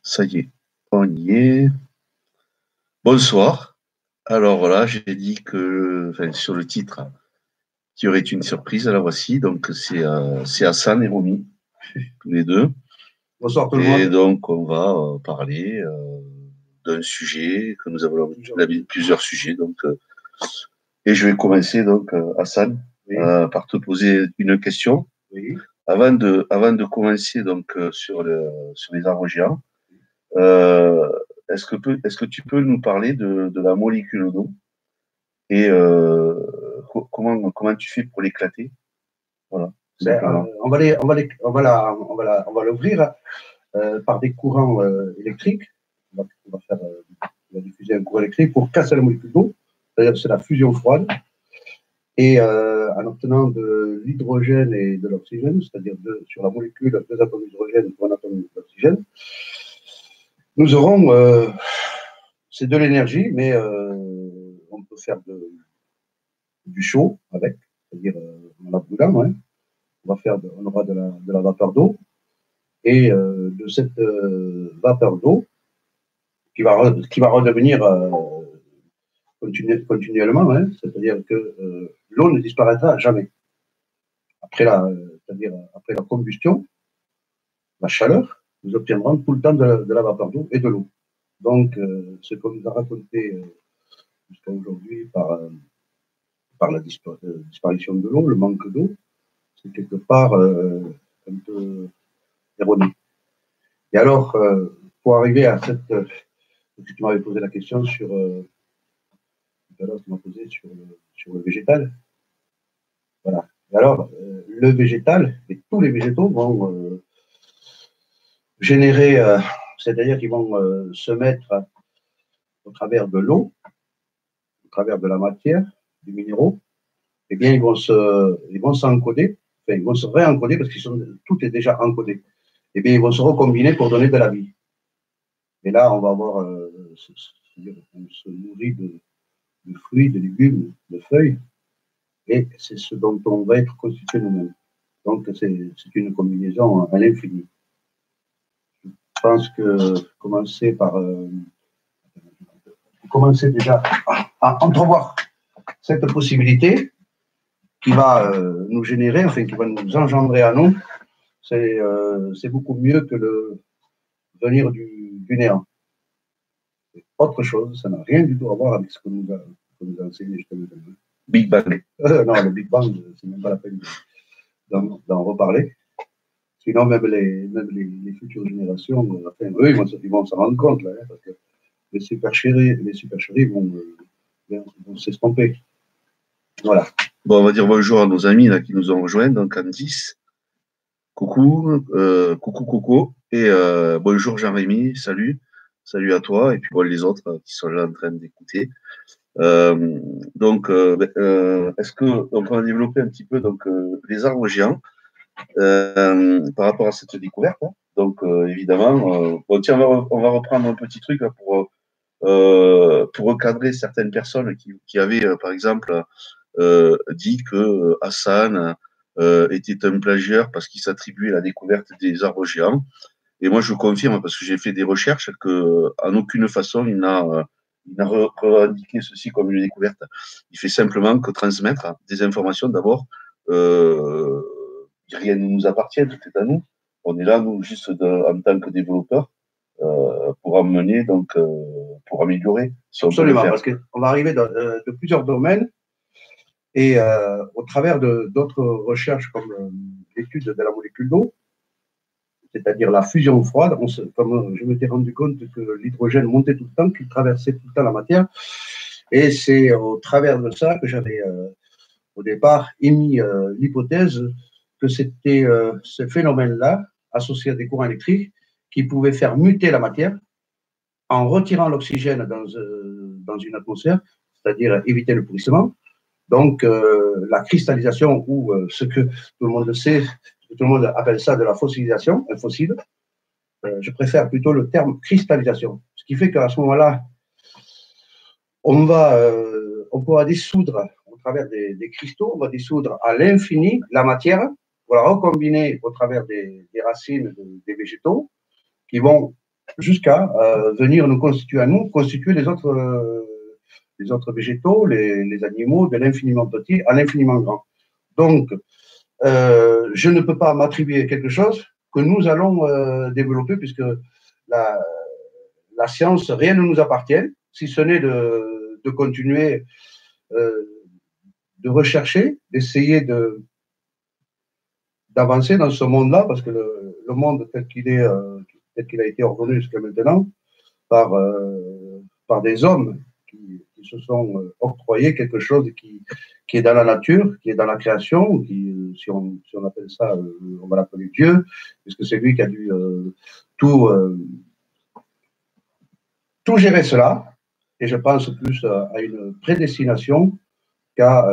Ça y est, on y est. Bonsoir. Alors voilà, j'ai dit que, enfin, sur le titre, qu'il y aurait une surprise. La voici. Donc c'est Hassan et Romy, tous les deux. Bonsoir tout le Et monde. donc on va parler d'un sujet que nous avons plusieurs sujets. Donc et je vais commencer donc Hassan Oui, par te poser une question. oui. Avant de commencer donc sur les arbres géants. Euh, est-ce que tu peux nous parler de la molécule d'eau et comment tu fais pour l'éclater? Voilà, Ben, simplement. on va l'ouvrir par des courants électriques. On va diffuser un courant électrique pour casser la molécule d'eau, c'est-à-dire que c'est la fusion froide, et en obtenant de l'hydrogène et de l'oxygène, c'est-à-dire sur la molécule, deux atomes d'hydrogène pour un atome d'oxygène, nous aurons, c'est de l'énergie, mais on peut faire du chaud avec, c'est-à-dire en la brûlant, hein. On aura de la vapeur d'eau, et de cette vapeur d'eau qui va redevenir continuellement, hein, c'est-à-dire que l'eau ne disparaîtra jamais. C'est-à-dire après la combustion, la chaleur, nous obtiendrons tout le temps de la vapeur d'eau et de l'eau. Donc, ce qu'on nous a raconté jusqu'à aujourd'hui par la disparition de l'eau, le manque d'eau, c'est quelque part un peu erroné. Et alors, pour arriver à cette. Tu m'avais posé la question sur. Tout à l'heure, tu m'as posé sur le végétal. Voilà. Et alors, le végétal, et tous les végétaux vont générer, c'est-à-dire qu'ils vont se mettre au travers de l'eau, au travers de la matière, des minéraux, eh bien, ils vont s'encoder, enfin, ils vont se réencoder parce que tout est déjà encodé. Eh bien, ils vont se recombiner pour donner de la vie. Et là, on va avoir, on se nourrit de fruits, de légumes, de feuilles, et c'est ce dont on va être constitué nous-mêmes. Donc, c'est une combinaison à l'infini. Je pense que commencer déjà à entrevoir cette possibilité qui va nous générer, enfin, qui va nous engendrer à nous, c'est beaucoup mieux que le venir du néant. C'est autre chose, ça n'a rien du tout à voir avec ce qu'on nous a enseigné jusqu'à maintenant. Big Bang. Non, le Big Bang, c'est même pas la peine d'en reparler. Sinon, même les futures générations, enfin, eux, ils vont s'en rendre compte, là, hein, parce que les supercheries vont s'estomper. Voilà. Bon, on va dire bonjour à nos amis là, qui nous ont rejoints, donc Candice, coucou, coucou Coco, et bonjour Jean-Rémy, salut à toi, et puis bon, les autres qui sont là en train d'écouter. Est-ce que donc on va développer un petit peu donc les arbres géants par rapport à cette découverte, hein. Donc évidemment, bon, tiens, on va reprendre un petit truc là, pour recadrer certaines personnes qui avaient par exemple dit que Hassan était un plagieur parce qu'il s'attribuait la découverte des arbres géants. Et moi, je confirme, parce que j'ai fait des recherches, qu'en aucune façon, il n'a revendiqué ceci comme une découverte. Il fait simplement que transmettre des informations. D'abord, rien ne nous appartient, tout est à nous. On est là, nous, juste en tant que développeurs, pour amener, donc, pour améliorer. Si absolument, parce qu'on va arriver de plusieurs domaines et au travers d'autres recherches comme l'étude de la molécule d'eau, c'est-à-dire la fusion froide, comme je m'étais rendu compte que l'hydrogène montait tout le temps, qu'il traversait tout le temps la matière, et c'est au travers de ça que j'avais au départ émis l'hypothèse que c'était ce phénomène-là, associé à des courants électriques, qui pouvait faire muter la matière en retirant l'oxygène dans une atmosphère, c'est-à-dire éviter le pourrissement. Donc, la cristallisation, ou ce que tout le monde sait, tout le monde appelle ça de la fossilisation, un fossile, je préfère plutôt le terme cristallisation. Ce qui fait qu'à ce moment-là, on pourra dissoudre au travers des cristaux, on va dissoudre à l'infini la matière pour la recombiner au travers des racines des végétaux qui vont jusqu'à venir nous constituer à nous, constituer les autres végétaux, les animaux de l'infiniment petit à l'infiniment grand. Donc, je ne peux pas m'attribuer quelque chose que nous allons développer, puisque la science, rien ne nous appartient, si ce n'est de continuer de rechercher, d'essayer d'avancer dans ce monde-là, parce que le monde tel qu'il est, tel qu'il a été ordonné jusqu'à maintenant, par des hommes qui se sont octroyés quelque chose qui est dans la nature, qui est dans la création, si on appelle ça, on va l'appeler Dieu, puisque c'est lui qui a dû tout gérer cela, et je pense plus à une prédestination qu'à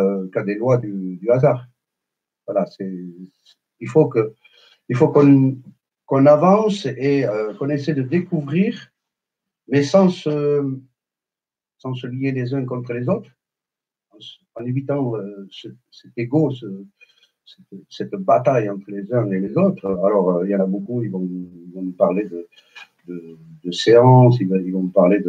des lois du hasard. Voilà, il faut qu'on avance et qu'on essaie de découvrir, mais sans se lier les uns contre les autres, en évitant cet égo, cette bataille entre les uns et les autres. Alors, il y en a beaucoup, ils vont nous parler de séance, ils vont nous parler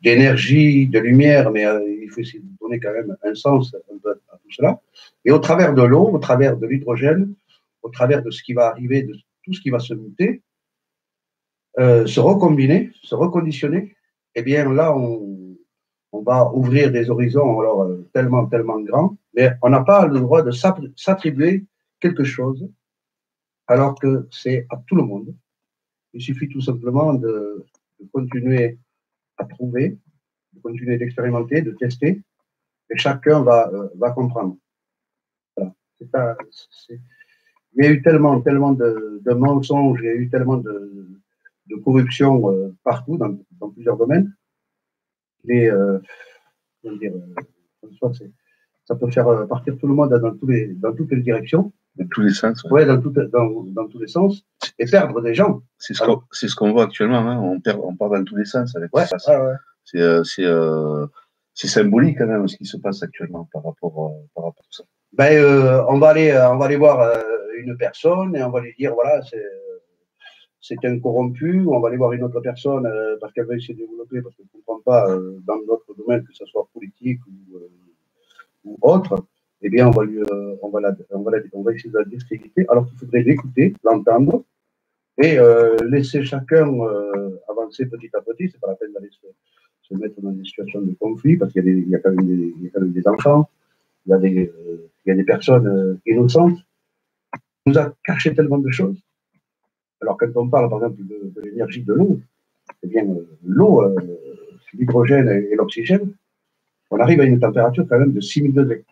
d'énergie, de lumière, mais il faut essayer de donner quand même un sens un peu à tout cela. Et au travers de l'eau, au travers de l'hydrogène, au travers de ce qui va arriver, de tout ce qui va se muter, se recombiner, se reconditionner, eh bien là, on va ouvrir des horizons alors tellement, tellement grands, mais on n'a pas le droit de s'attribuer quelque chose, alors que c'est à tout le monde. Il suffit tout simplement de continuer à trouver, de continuer d'expérimenter, de tester, et chacun va comprendre. Voilà. Il y a eu tellement, tellement de mensonges, il y a eu tellement de corruption partout, dans plusieurs domaines. Mais, comment dire, ça peut faire partir tout le monde dans toutes les directions. Dans tous les sens. Ouais, dans tous les sens. Et perdre des gens. C'est ce qu'on voit actuellement. Hein. On part dans tous les sens avec ouais, ça. Ouais. C'est symbolique quand même ce qui se passe actuellement par rapport à tout ça. Ben, on va aller voir une personne et on va lui dire voilà, c'est un corrompu, ou on va aller voir une autre personne parce qu'elle veut se développer, parce qu'elle ne comprend pas dans notre domaine, que ce soit politique ou autre, eh bien, on va essayer de la discréditer, alors qu'il faudrait l'écouter, l'entendre, et laisser chacun avancer petit à petit. C'est pas la peine d'aller se mettre dans des situations de conflit, parce qu'il y a quand même des enfants, il y a des personnes innocentes. On nous a caché tellement de choses. Alors, quand on parle, par exemple, de l'énergie de l'eau, eh bien, l'eau, l'hydrogène et l'oxygène, on arrive à une température quand même de 6000 degrés.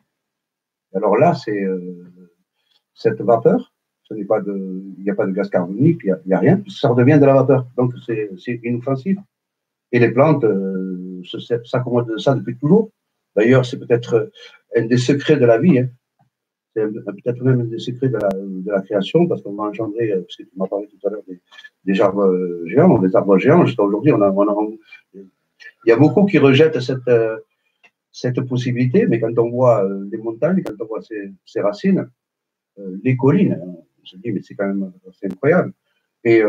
Alors là, c'est cette vapeur, il n'y a pas de gaz carbonique, il n'y a rien, ça redevient de la vapeur. Donc, c'est inoffensif. Et les plantes s'accommodent de ça depuis toujours. D'ailleurs, c'est peut-être un des secrets de la vie. Hein. C'est peut-être même un des secrets de la création, parce qu'on va engendrer, parce que tu m'as parlé tout à l'heure des arbres géants, jusqu'à aujourd'hui, il y a beaucoup qui rejettent cette possibilité, mais quand on voit les montagnes, quand on voit ces racines, les collines, on se dit, mais c'est quand même incroyable. Et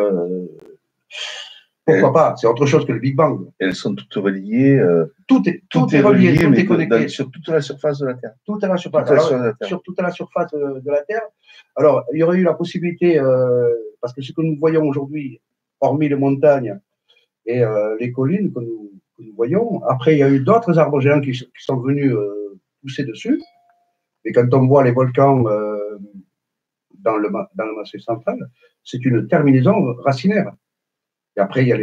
pourquoi pas? C'est autre chose que le Big Bang. Elles sont toutes reliées. Tout est relié, tout est connecté. Sur toute la surface de la Terre. Tout à la surface. Sur toute la surface de la Terre. Alors, il y aurait eu la possibilité, parce que ce que nous voyons aujourd'hui, hormis les montagnes et les collines que nous voyons, après, il y a eu d'autres arbres géants qui sont venus pousser dessus. Et quand on voit les volcans dans le massif central, c'est une terminaison racinaire. Et après, il y a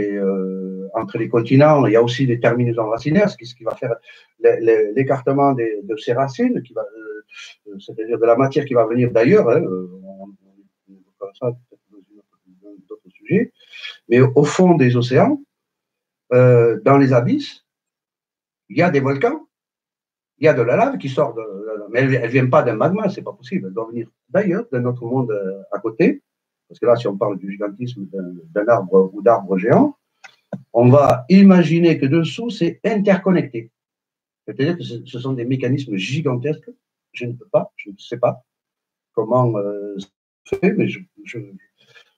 entre les continents, il y a aussi des terminaisons racinaires, ce qui va faire l'écartement de ces racines, c'est-à-dire de la matière qui va venir d'ailleurs. Hein, on va ça dans d'autres sujets. Mais au fond des océans, dans les abysses, il y a des volcans, il y a de la lave qui sort mais elle ne vient pas d'un magma, c'est pas possible. Elle doit venir d'ailleurs, d'un autre monde à côté. Parce que là, si on parle du gigantisme d'un arbre ou d'arbres géants, on va imaginer que dessous, c'est interconnecté. C'est-à-dire que ce sont des mécanismes gigantesques. Je ne sais pas comment c'est fait, mais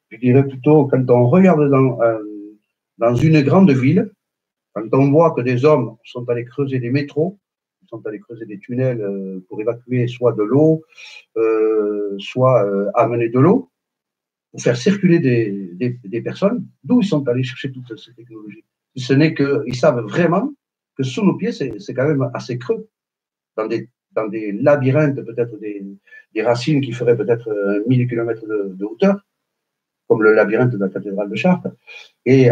Je dirais plutôt quand on regarde dans une grande ville, quand on voit que des hommes sont allés creuser des métros, sont allés creuser des tunnels pour évacuer soit de l'eau, soit amener de l'eau, pour faire circuler des personnes, d'où ils sont allés chercher toutes ces technologies. Si ce n'est qu'ils savent vraiment que sous nos pieds, c'est quand même assez creux, dans des labyrinthes, peut-être des racines qui feraient peut-être 1000 km de hauteur, comme le labyrinthe de la cathédrale de Chartres. Et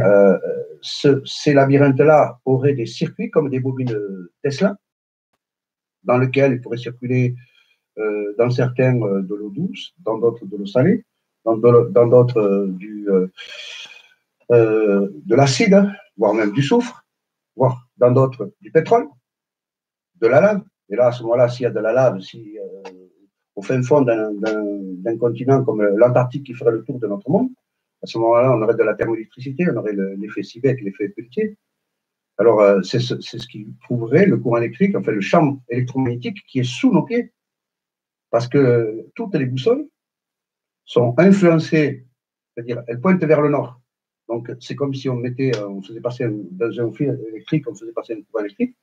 ces labyrinthes-là auraient des circuits comme des bobines Tesla, dans lesquels ils pourraient circuler dans certains de l'eau douce, dans d'autres de l'eau salée, dans d'autres de l'acide, voire même du soufre, voire dans d'autres du pétrole, de la lave. Et là, à ce moment-là, s'il y a de la lave, si au fin fond d'un continent comme l'Antarctique qui ferait le tour de notre monde, à ce moment-là, on aurait de la thermoélectricité, on aurait l'effet Seebeck, l'effet Pelletier. Alors, c'est ce qui prouverait le courant électrique, enfin le champ électromagnétique qui est sous nos pieds. Parce que toutes les boussoles sont influencées, c'est-à-dire elles pointent vers le nord. Donc, c'est comme si on faisait passer dans un fil électrique, on faisait passer un courant électrique.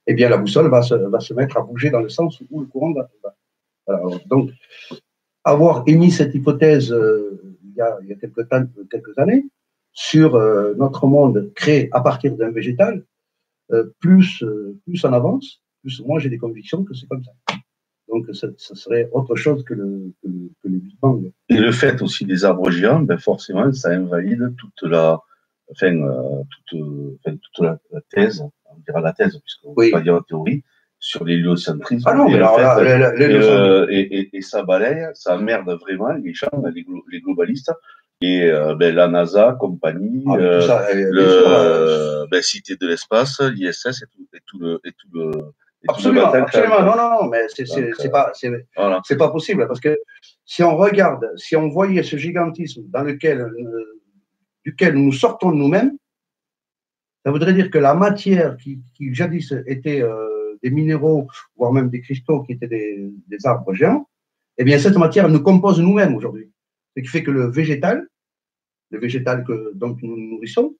Eh bien, la boussole va se mettre à bouger dans le sens où le courant va. Alors, donc, avoir émis cette hypothèse il y a quelques années sur notre monde créé à partir d'un végétal, plus on avance, plus moi j'ai des convictions que c'est comme ça. Donc, ça serait autre chose que les Big Bang. Et le fait aussi des arbres géants, ben forcément, ça invalide toute la thèse, on dira la thèse, puisqu'on ne peut pas dire la théorie, sur l'héliocentrisme. Ah non, mais alors là, et ça balaye, ça merde vraiment les gens, les globalistes, et la NASA, compagnie, Cité de l'espace, l'ISS et tout le absolument, absolument. Non, mais c'est pas possible parce que si on regarde, si on voyait ce gigantisme duquel nous sortons nous-mêmes, ça voudrait dire que la matière qui jadis était des minéraux, voire même des cristaux qui étaient des arbres géants, eh bien cette matière nous compose nous-mêmes aujourd'hui. Ce qui fait que le végétal dont nous nous nourrissons,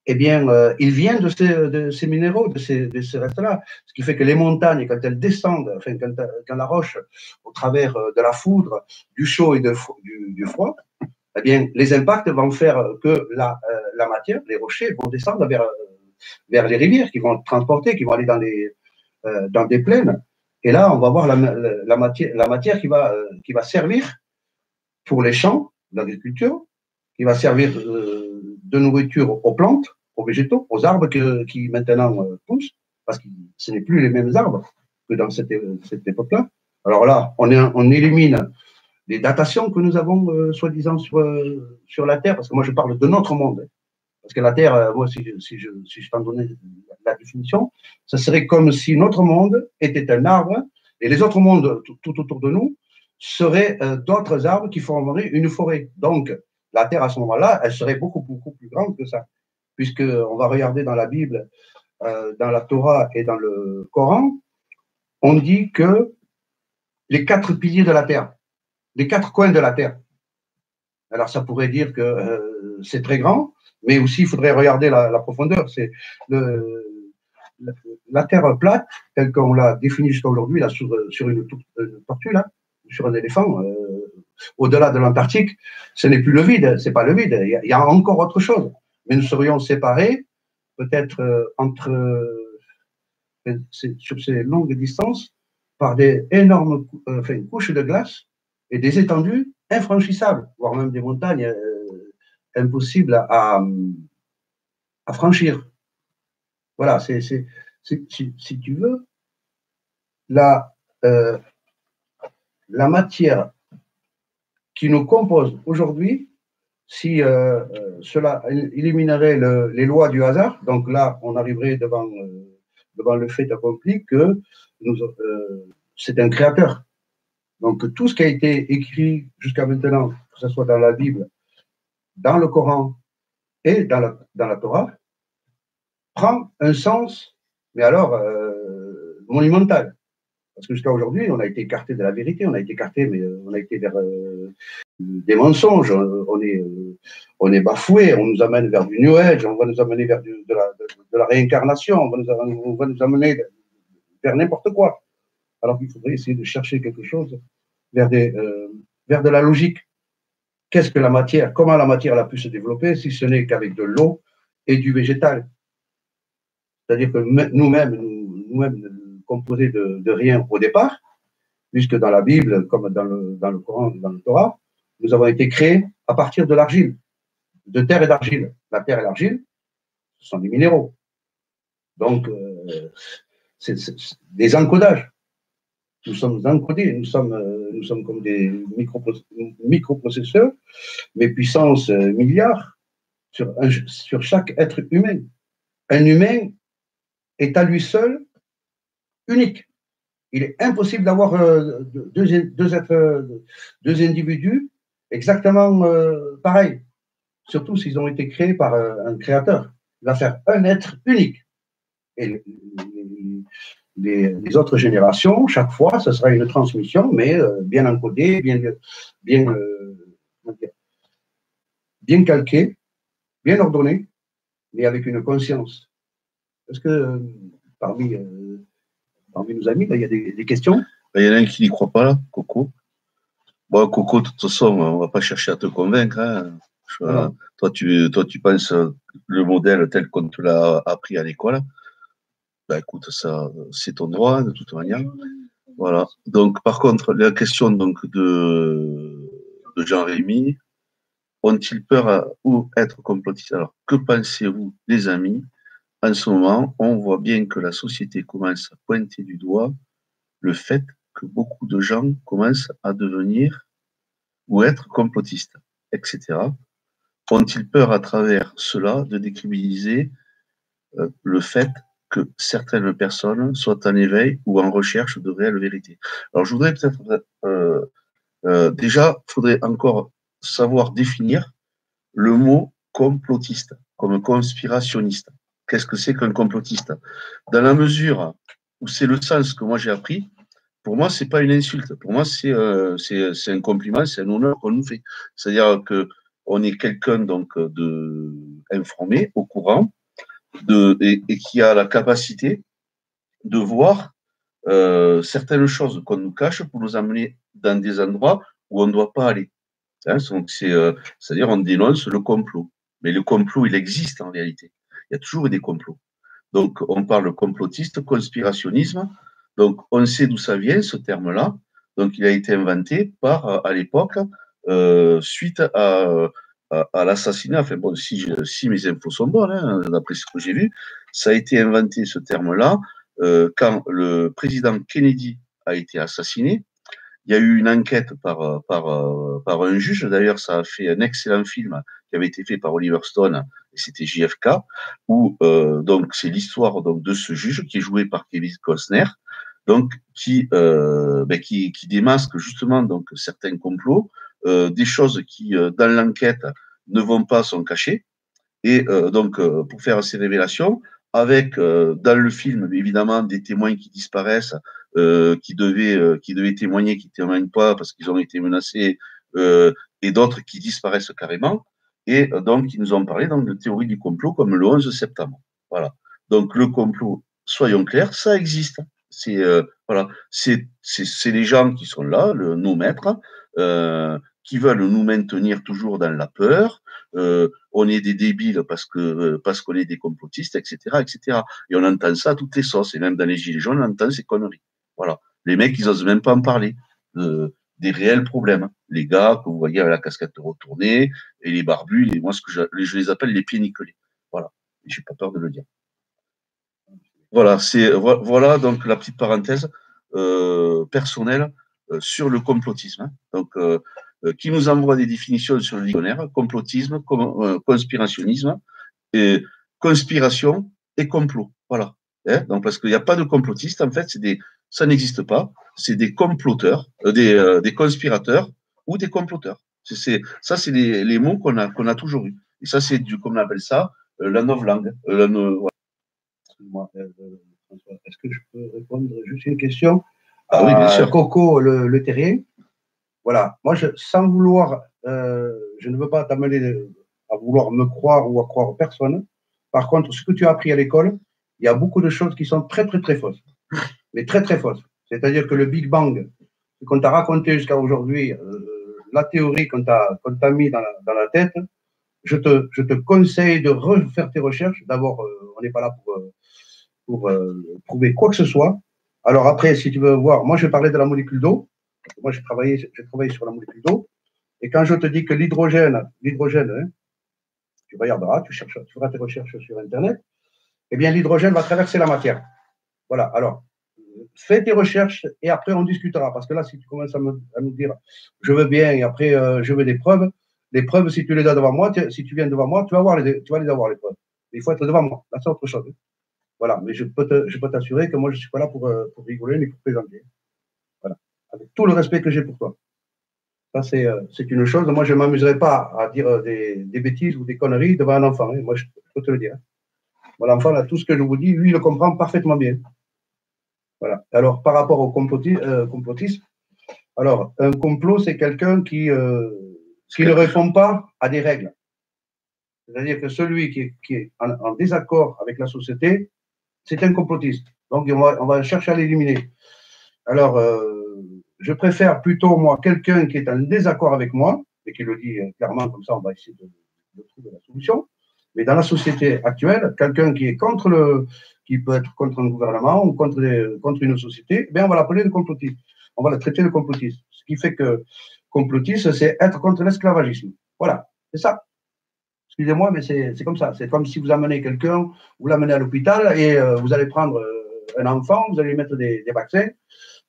eh bien, il vient de ces minéraux, de ces restes-là. Ce qui fait que les montagnes, quand elles descendent, enfin, quand la roche, au travers de la foudre, du chaud et du froid, eh bien, les impacts vont faire que la matière, les rochers, vont descendre vers les rivières, qui vont transporter, qui vont aller dans des plaines. Et là, on va voir la matière qui va servir pour les champs, l'agriculture, qui va servir de nourriture aux plantes, aux végétaux, aux arbres qui maintenant poussent, parce que ce n'est plus les mêmes arbres que dans cette époque-là. Alors là, on élimine les datations que nous avons, soi-disant, sur la Terre, parce que moi je parle de notre monde. Parce que la Terre, moi, si je t'en donnais la définition, ça serait comme si notre monde était un arbre et les autres mondes tout autour de nous seraient d'autres arbres qui formeraient une forêt. Donc, la Terre, à ce moment-là, elle serait beaucoup, beaucoup plus grande que ça. Puisqu'on va regarder dans la Bible, dans la Torah et dans le Coran, on dit que les 4 piliers de la Terre, les 4 coins de la Terre. Alors, ça pourrait dire que c'est très grand, mais aussi, il faudrait regarder la profondeur. C'est la Terre plate, telle qu'on l'a définie jusqu'à aujourd'hui, là, sur une tortue, là, sur un éléphant, au-delà de l'Antarctique, ce n'est plus le vide, c'est pas le vide, il y a encore autre chose. Mais nous serions séparés, peut-être sur ces longues distances, par des énormes couches de glace et des étendues infranchissables, voire même des montagnes impossibles à franchir. Voilà, si tu veux, la matière qui nous compose aujourd'hui, si cela éliminerait les lois du hasard, donc là, on arriverait devant le fait accompli que c'est un créateur. Donc, tout ce qui a été écrit jusqu'à maintenant, que ce soit dans la Bible, dans le Coran et dans la Torah, prend un sens, mais alors, monumental. Parce que jusqu'à aujourd'hui, on a été écarté de la vérité, on a été écarté, mais on a été vers des mensonges, on est bafoué, on nous amène vers du New Age, on va nous amener vers de la réincarnation, on va nous amener vers n'importe quoi. Alors qu'il faudrait essayer de chercher quelque chose vers de la logique. Qu'est-ce que la matière? Comment la matière a pu se développer si ce n'est qu'avec de l'eau et du végétal? C'est-à-dire que nous-mêmes composés de rien au départ, puisque dans la Bible, comme dans le Coran, dans le Torah, nous avons été créés à partir de l'argile, de terre et d'argile. La terre et l'argile, ce sont des minéraux. Donc, c'est des encodages. Nous sommes encodés, nous sommes comme des microprocesseurs, mais puissance milliards sur chaque être humain. Un humain est à lui seul unique. Il est impossible d'avoir deux individus exactement pareils, surtout s'ils ont été créés par un créateur. Il va faire un être unique. Et les autres générations, chaque fois, ce sera une transmission, mais bien encodée, bien calquée, bien ordonnée, mais avec une conscience. Est-ce que parmi nos amis, là, il y a des questions? Il y en a un qui n'y croit pas, là, Coco. Bon, Coco, de toute façon, on ne va pas chercher à te convaincre. Hein. Toi, tu penses le modèle tel qu'on te l'a appris à l'école. Ben, écoute, ça, c'est ton droit, de toute manière. Voilà. Donc, par contre, la question donc, de Jean-Rémy, ont-ils peur ou être complotistes? Alors, que pensez-vous, les amis? En ce moment, on voit bien que la société commence à pointer du doigt le fait que beaucoup de gens commencent à devenir ou être complotistes, etc. Ont-ils peur à travers cela de décrédibiliser le fait que certaines personnes soient en éveil ou en recherche de réelle vérité? Alors, je voudrais peut-être déjà, il faudrait encore savoir définir le mot complotiste comme conspirationniste. Qu'est-ce que c'est qu'un complotiste? Dans la mesure où c'est le sens que moi j'ai appris, pour moi, c'est pas une insulte. Pour moi, c'est un compliment, c'est un honneur qu'on nous fait. C'est-à-dire que on est quelqu'un donc informé, au courant, et qui a la capacité de voir certaines choses qu'on nous cache pour nous amener dans des endroits où on ne doit pas aller. Hein, donc c'est-à-dire on dénonce le complot. Mais le complot, il existe en réalité. Il y a toujours des complots. Donc, on parle complotiste, conspirationnisme. Donc, on sait d'où ça vient, ce terme-là. Donc, il a été inventé à l'époque, suite à l'assassinat. Enfin, bon, si mes infos sont bonnes, hein, d'après ce que j'ai vu, ça a été inventé, ce terme-là, quand le président Kennedy a été assassiné. Il y a eu une enquête par un juge. D'ailleurs, ça a fait un excellent film qui avait été fait par Oliver Stone, et c'était JFK, où donc c'est l'histoire donc de ce juge qui est joué par Kevin Costner, donc qui démasque justement donc certains complots, des choses qui dans l'enquête ne vont pas, sont cachées, et donc pour faire ces révélations, avec dans le film évidemment des témoins qui disparaissent, qui devaient témoigner, qui ne témoignent pas parce qu'ils ont été menacés, et d'autres qui disparaissent carrément. Et donc, ils nous ont parlé donc, de théorie du complot comme le 11 septembre. Voilà. Donc, le complot, soyons clairs, ça existe. Voilà. C'est les gens qui sont là, nos maîtres, qui veulent nous maintenir toujours dans la peur. On est des débiles parce qu'on est des complotistes, etc., etc. Et on entend ça à toutes les sauces. Et même dans les Gilets jaunes, on entend ces conneries. Voilà. Les mecs, ils n'osent même pas en parler des réels problèmes. Les gars que vous voyez avec la casquette retournée et les barbus, moi, je les appelle les pieds nickelés. Voilà. Et je n'ai pas peur de le dire. Voilà, voilà donc la petite parenthèse personnelle sur le complotisme. Hein. Donc, qui nous envoie des définitions sur le dictionnaire: complotisme, conspirationnisme, et conspiration et complot. Voilà. Hein, donc, parce qu'il n'y a pas de complotistes, en fait, ça n'existe pas. C'est des comploteurs, des conspirateurs ou des comploteurs. Ça, c'est les mots qu'on a toujours eus. Et ça, c'est comme on appelle ça, la novlangue. Excuse-moi, François, est-ce que je peux répondre juste une question oui, bien sûr. Coco Le Terrier. Voilà. Moi, sans vouloir, je ne veux pas t'amener à vouloir me croire ou à croire personne. Par contre, ce que tu as appris à l'école, il y a beaucoup de choses qui sont très, très, très fausses. Mais très, très fausses. C'est-à-dire que le Big Bang, ce qu'on t'a raconté jusqu'à aujourd'hui, la théorie qu'on t'a mis dans la tête, je te conseille de refaire tes recherches. D'abord, on n'est pas là pour prouver quoi que ce soit. Alors après, si tu veux voir, moi je vais parler de la molécule d'eau. Moi j'ai travaillé sur la molécule d'eau. Et quand je te dis que l'hydrogène, hein, tu regarderas, tu feras tes recherches sur Internet, eh bien l'hydrogène va traverser la matière. Voilà, alors, fais tes recherches et après on discutera. Parce que là, si tu commences à me dire je veux bien et après je veux des preuves, les preuves, si tu les as devant moi, si tu viens devant moi, tu vas les avoir, les preuves. Il faut être devant moi. Là, c'est autre chose. Voilà, mais je peux t'assurer que moi, je ne suis pas là pour rigoler ni pour plaisanter. Voilà, avec tout le respect que j'ai pour toi. Ça, c'est une chose. Moi, je ne m'amuserai pas à dire des bêtises ou des conneries devant un enfant. Hein. Moi, je peux te le dire. Moi, l'enfant, là, tout ce que je vous dis, lui, il le comprend parfaitement bien. Voilà. Alors, par rapport au complotisme, alors, un complot, c'est quelqu'un qui ne répond pas à des règles. C'est-à-dire que celui qui est en désaccord avec la société, c'est un complotiste. Donc, on va chercher à l'éliminer. Alors, je préfère plutôt, moi, quelqu'un qui est en désaccord avec moi, et qui le dit clairement, comme ça, on va essayer de trouver la solution. Mais dans la société actuelle, quelqu'un qui est qui peut être contre un gouvernement ou contre une société, bien, on va l'appeler le complotiste. On va le traiter de complotiste. Ce qui fait que complotiste, c'est être contre l'esclavagisme. Voilà, c'est ça. Excusez-moi, mais c'est comme ça. C'est comme si vous amenez quelqu'un, vous l'amenez à l'hôpital et vous allez prendre un enfant, vous allez lui mettre des vaccins.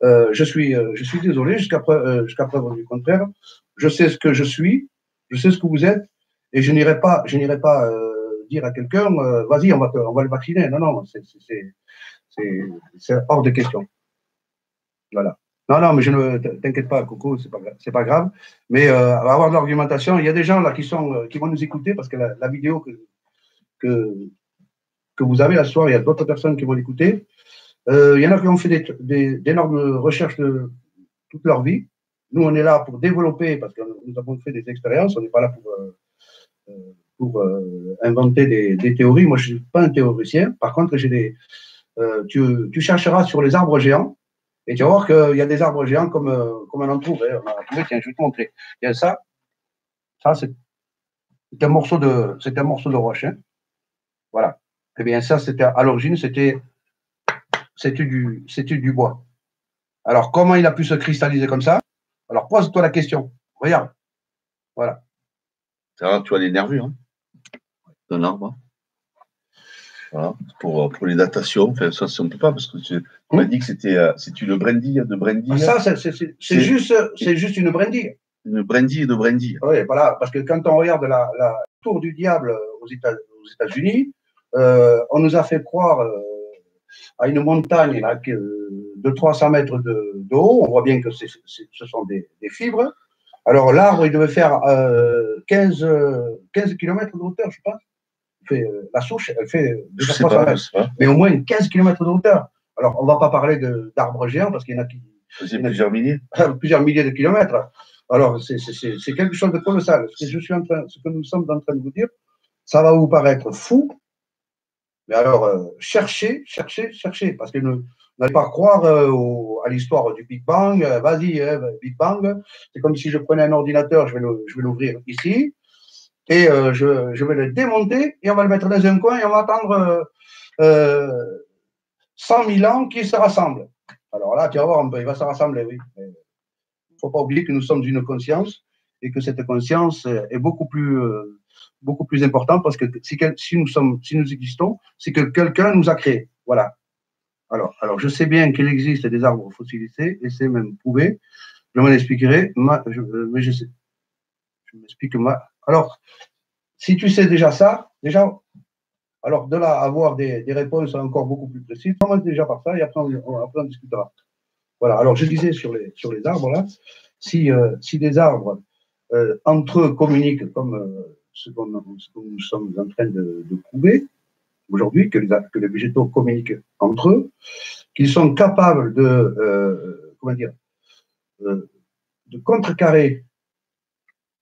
Je suis désolé, jusqu'à preuve du contraire. Je sais ce que je suis, je sais ce que vous êtes, et je n'irai pas dire à quelqu'un, vas-y, on va le vacciner. Non, non, c'est hors de question. Voilà. Non, non, mais je ne t'inquiète pas, Coco, c'est pas grave. Mais à avoir de l'argumentation, il y a des gens là qui vont nous écouter parce que la vidéo que vous avez là ce soir, il y a d'autres personnes qui vont l'écouter. Il y en a qui ont fait d'énormes recherches toute leur vie. Nous, on est là pour développer parce que nous avons fait des expériences. On n'est pas là pour inventer des théories. Moi, je ne suis pas un théoricien. Par contre, tu chercheras sur les arbres géants. Et tu vas voir qu'il y a des arbres géants comme on en trouve. Hein. On en a trouvé, tiens, je vais te montrer. Il y a ça. Ça, c'est un morceau de roche. Hein. Voilà. Eh bien, ça, à l'origine, c'était du bois. Alors, comment il a pu se cristalliser comme ça? Alors, pose-toi la question. Regarde. Voilà. C'est rare, tu vois les nervures hein, d'un arbre. Voilà. Pour les datations, enfin, ça, on ne peut pas parce que on m'a dit que c'est une brindille de brindille. Ça, c'est juste une brindille. Une brindille de brindille. Oui, voilà, parce que quand on regarde la tour du diable aux États-Unis, on nous a fait croire à une montagne là, de 300 mètres de haut. On voit bien que ce sont des fibres. Alors, l'arbre, il devait faire 15 km de hauteur, je pense. La souche, elle fait 300 mètres. Mais au moins 15 km de hauteur. Alors, on ne va pas parler d'arbres géants parce qu'il y en a qui. Plusieurs milliers. Plusieurs milliers de kilomètres. Alors, c'est quelque chose de colossal. Ce que nous sommes en train de vous dire, ça va vous paraître fou. Mais alors, cherchez, parce que n'allez pas croire à l'histoire du Big Bang. Vas-y, Big Bang. C'est comme si je prenais un ordinateur, je vais l'ouvrir ici, et je vais le démonter, et on va le mettre dans un coin, et on va attendre 100 000 ans qu'il se rassemble. Alors là, tu vas voir, il va se rassembler, oui. Il ne faut pas oublier que nous sommes une conscience, et que cette conscience est beaucoup plus importante, parce que si nous existons, c'est que quelqu'un nous a créés. Voilà. Alors, je sais bien qu'il existe des arbres fossilisés, et c'est même prouvé. Je m'en expliquerai, mais je sais. Je m'explique. Alors, si tu sais déjà ça, alors de là avoir des réponses encore beaucoup plus précises, commence déjà par ça, et après on discutera. Voilà. Alors, je disais sur les arbres, là, si des arbres entre eux communiquent comme ce que nous sommes en train de prouver aujourd'hui, que les végétaux communiquent entre eux, qu'ils sont capables de de contrecarrer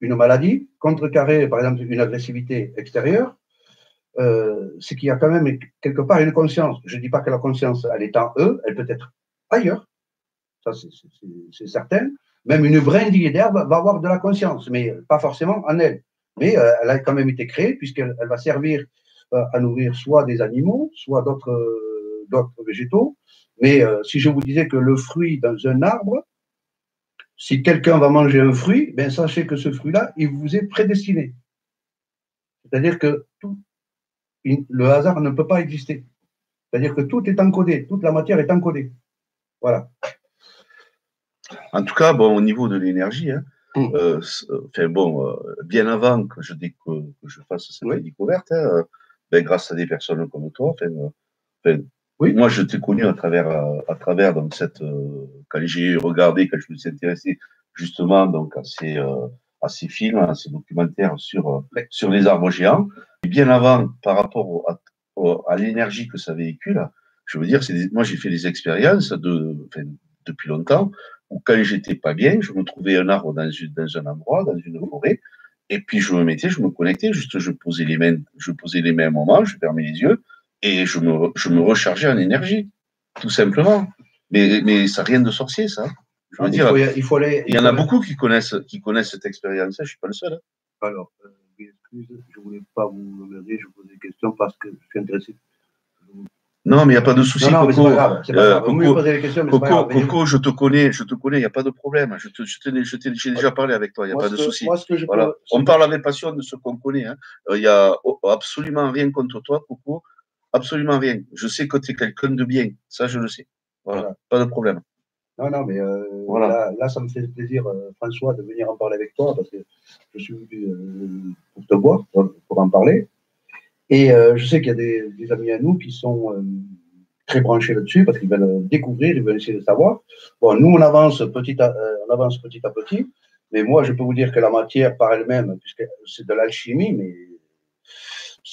une maladie, contrecarrer par exemple une agressivité extérieure, c'est qu'il y a quand même quelque part une conscience. Je ne dis pas que la conscience, elle est en eux, elle peut être ailleurs, ça c'est certain. Même une brindille d'herbe va avoir de la conscience, mais pas forcément en elle. Mais elle a quand même été créée puisqu'elle va servir à nourrir soit des animaux, soit d'autres végétaux. Mais si je vous disais que le fruit dans un arbre, si quelqu'un va manger un fruit, ben sachez que ce fruit-là, il vous est prédestiné. C'est-à-dire que le hasard ne peut pas exister. C'est-à-dire que tout est encodé, toute la matière est encodée. Voilà. En tout cas, bon, au niveau de l'énergie, hein, bien avant que je fasse cette découverte, hein, ben, grâce à des personnes comme toi, oui. Moi, je t'ai connu à travers donc, quand j'ai regardé, quand je me suis intéressé justement donc, à ces films, à ces documentaires sur les arbres géants. Et bien avant, par rapport à l'énergie que ça véhicule, je veux dire, moi, j'ai fait des expériences depuis longtemps où quand j'étais pas bien, je me trouvais un arbre dans un endroit, dans une forêt, et puis je me connectais, juste je posais les mains à un moment, je fermais les yeux, et je me rechargeais en énergie, tout simplement. Mais ça n'a rien de sorcier, ça. Je veux dire, il y en a beaucoup qui connaissent cette expérience. Je ne suis pas le seul. Hein. Alors, excusez, je ne voulais pas vous remercier, je vous pose des questions parce que je suis intéressé. Non, mais il n'y a pas de souci, Coco. C'est pas grave. C'est pas grave. Vous me posez les questions, mais Coco, je te connais, il n'y a pas de problème. J'ai déjà parlé avec toi, il n'y a pas de souci. Voilà. On parle avec passion de ce qu'on connaît. Hein. Il n'y a absolument rien contre toi, Coco. Absolument rien. Je sais que tu es quelqu'un de bien. Ça, je le sais. Voilà. Pas de problème. Non, mais là, ça me fait plaisir, François, de venir en parler avec toi parce que je suis venu pour te voir, pour en parler. Et je sais qu'il y a des amis à nous qui sont très branchés là-dessus parce qu'ils veulent découvrir, ils veulent essayer de savoir. Bon, nous, on avance petit à petit, mais moi, je peux vous dire que la matière par elle-même, puisque c'est de l'alchimie, mais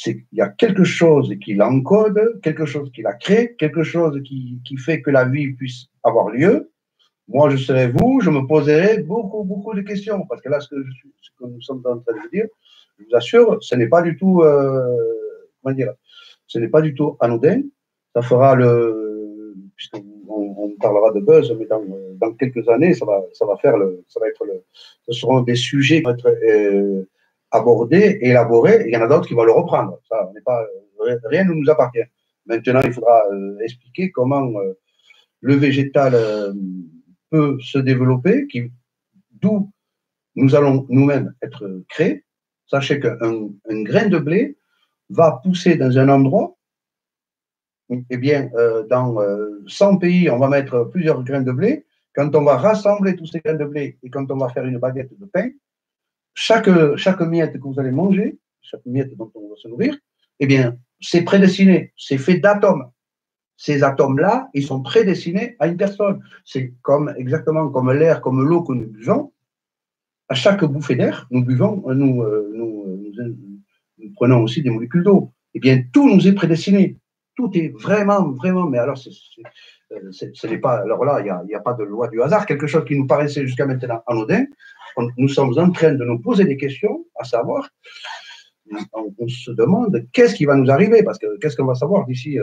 il y a quelque chose qui l'encode, quelque chose qui la crée, quelque chose qui fait que la vie puisse avoir lieu. Moi, je serais vous, je me poserais beaucoup de questions parce que là, ce que nous sommes en train de vous dire, je vous assure, ce n'est pas du tout, ce n'est pas du tout anodin. Ça fera puisqu'on parlera de buzz, mais dans quelques années, ce seront des sujets qui vont être abordés, élaborés, et il y en a d'autres qui vont le reprendre. Ça, rien ne nous appartient. Maintenant, il faudra expliquer comment le végétal peut se développer, d'où nous allons nous-mêmes être créés. Sachez qu'un grain de blé va pousser dans un endroit, eh bien, dans 100 pays, on va mettre plusieurs grains de blé. Quand on va rassembler tous ces grains de blé et quand on va faire une baguette de pain, chaque miette que vous allez manger, chaque miette dont on va se nourrir, eh bien, c'est prédestiné, c'est fait d'atomes. Ces atomes-là, ils sont prédestinés à une personne. C'est exactement comme l'air, comme l'eau que nous buvons. À chaque bouffée d'air, nous prenons aussi des molécules d'eau. Eh bien, tout nous est prédestiné. Tout est vraiment, mais alors, ce n'est pas. Alors là, il n'y a pas de loi du hasard. Quelque chose qui nous paraissait jusqu'à maintenant anodin. Nous sommes en train de nous poser des questions, à savoir, on se demande qu'est-ce qui va nous arriver, parce que qu'est-ce qu'on va savoir d'ici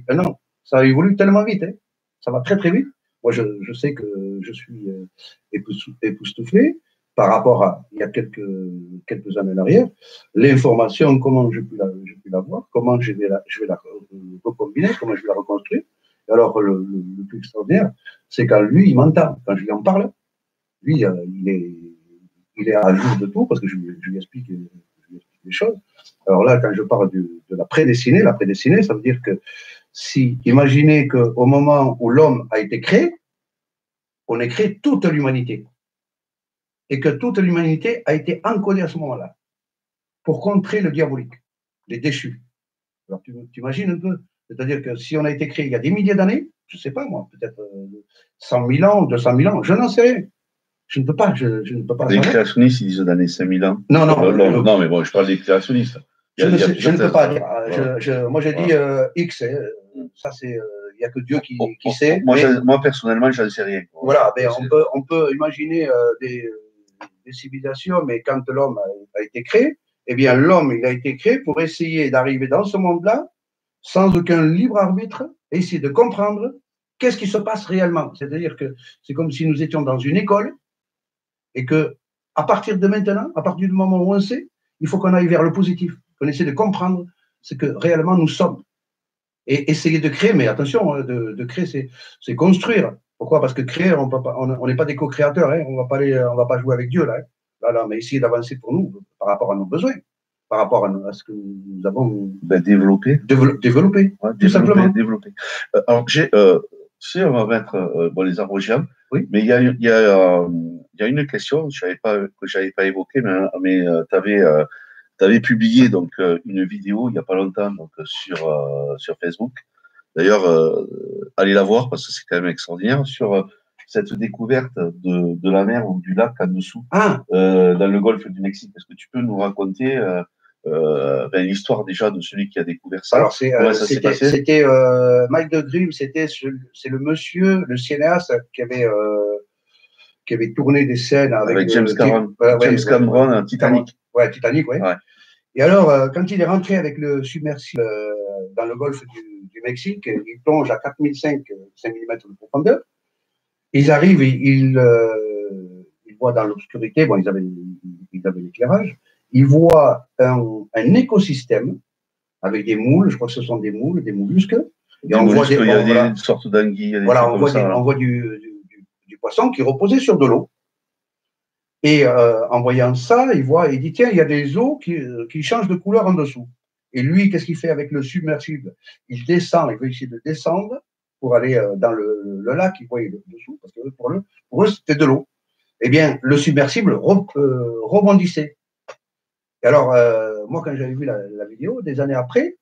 un an. Ça évolue tellement vite, hein. Ça va très vite. Moi, je sais que je suis époustouflé par rapport à il y a quelques années en arrière. L'information, comment j'ai pu la voir, comment je vais la recombiner, comment je vais la reconstruire. Et alors, le plus extraordinaire, c'est quand lui, il m'entend, quand je lui en parle. Lui, il est à jour de tout, parce que je lui explique les choses. Alors là, quand je parle de la prédestinée, ça veut dire que imaginez qu'au moment où l'homme a été créé, on a créé toute l'humanité. Et que toute l'humanité a été encodée à ce moment-là pour contrer le diabolique, les déchus. Alors tu imagines un peu. C'est-à-dire que si on a été créé il y a des milliers d'années, je ne sais pas moi, peut-être 100 000 ans, 200 000 ans, je n'en sais rien. Je ne peux pas. Les créationnistes, ils disent dans les 5 000 ans. Non, mais bon, je parle des créationnistes. Je ne peux pas dire. Moi, j'ai dit X. Ça, c'est. Il a que Dieu qui sait. Moi, personnellement, je n'en sais rien. Voilà, ben, on peut imaginer des civilisations, mais quand l'homme a été créé, eh bien, l'homme, il a été créé pour essayer d'arriver dans ce monde-là sans aucun libre arbitre, et essayer de comprendre qu'est-ce qui se passe réellement. C'est-à-dire que c'est comme si nous étions dans une école et que, à partir de maintenant, à partir du moment où on sait, il faut qu'on aille vers le positif, qu'on essaie de comprendre ce que réellement nous sommes. Et essayer de créer, mais attention, de créer, c'est construire. Pourquoi? Parce que créer, on n'est pas des co-créateurs, hein, on va pas jouer avec Dieu, là. Hein. Là, mais essayer d'avancer pour nous, par rapport à nos besoins, par rapport à ce que nous avons développé. Développé, ouais, tout simplement. Développé. Alors, tu sais, on va mettre les arbres géants, oui. Mais il y a une question que je n'avais pas évoquée, mais tu avais publié donc, une vidéo il n'y a pas longtemps donc, sur Facebook. D'ailleurs, allez la voir parce que c'est quand même extraordinaire sur cette découverte de la mer ou du lac en dessous, dans le golfe du Mexique. Est-ce que tu peux nous raconter l'histoire déjà de celui qui a découvert ça? Alors, c'était Mike de Grimm, c'est le monsieur, le cinéaste qui avait tourné des scènes avec James Cameron, Titanic. Ouais, Titanic, oui. Ouais. Et alors, quand il est rentré avec le submersible dans le golfe du Mexique, il plonge à 4005 mm de profondeur. Ils arrivent, ils voient dans l'obscurité, bon, ils avaient l'éclairage, ils voient un écosystème avec des moules, je crois que ce sont des moules, des mollusques. Et on voit il y a une sorte d'anguille. Voilà, on voit du poisson qui reposait sur de l'eau. Et en voyant ça, il dit, tiens, il y a des eaux qui changent de couleur en dessous. Et lui, qu'est-ce qu'il fait avec le submersible? Il descend, il veut essayer de descendre pour aller dans le lac, il voyait dessous, parce que pour eux c'était de l'eau. Eh bien, le submersible rebondissait. Et alors, moi, quand j'avais vu la vidéo, des années après,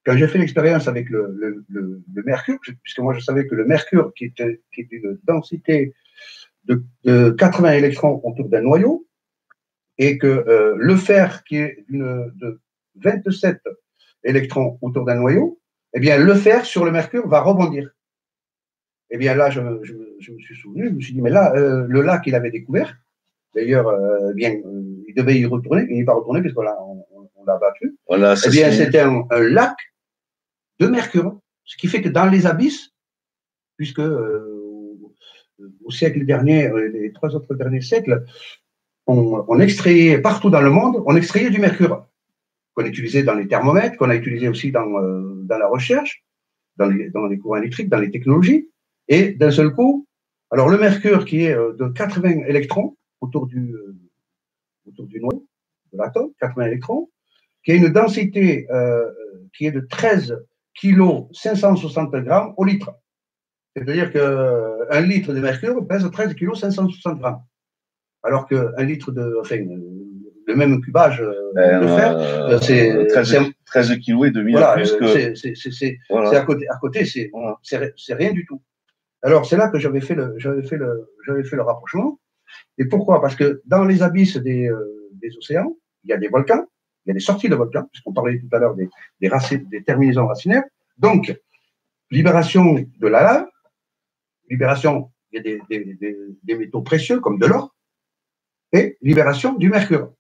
quand j'ai fait l'expérience avec le mercure, puisque moi je savais que le mercure, qui est d'une densité de 80 électrons autour d'un noyau, et que le fer, qui est de 27 électrons autour d'un noyau, eh bien, le fer sur le mercure va rebondir. Eh bien, là, je me suis souvenu, je me suis dit, mais là, le lac qu'il avait découvert, d'ailleurs, il devait y retourner, il n'est pas retourné, puisqu'on l'a battu. Voilà, eh bien, c'était un lac de mercure. Ce qui fait que dans les abysses, puisque au siècle dernier, les 3 autres derniers siècles, on extrayait partout dans le monde, on extrayait du mercure qu'on utilisait dans les thermomètres, qu'on a utilisé aussi dans la recherche, dans les courants électriques, dans les technologies. Et d'un seul coup, alors le mercure qui est de 80 électrons autour du noyau de l'atome, 80 électrons, qui a une densité qui est de 13 kg 560 grammes au litre. C'est-à-dire qu'un litre de mercure pèse 13 kg 560 grammes. Alors qu'un litre le même cubage de fer, c'est 13 kg et demi voilà, plus que. C'est à côté, c'est rien du tout. Alors c'est là que j'avais fait le rapprochement. Et pourquoi? Parce que dans les abysses des océans, il y a des volcans, il y a des sorties de volcans, puisqu'on parlait tout à l'heure des terminaisons racinaires. Donc, libération de la lave, libération il y a des métaux précieux comme de l'or, et libération du mercure.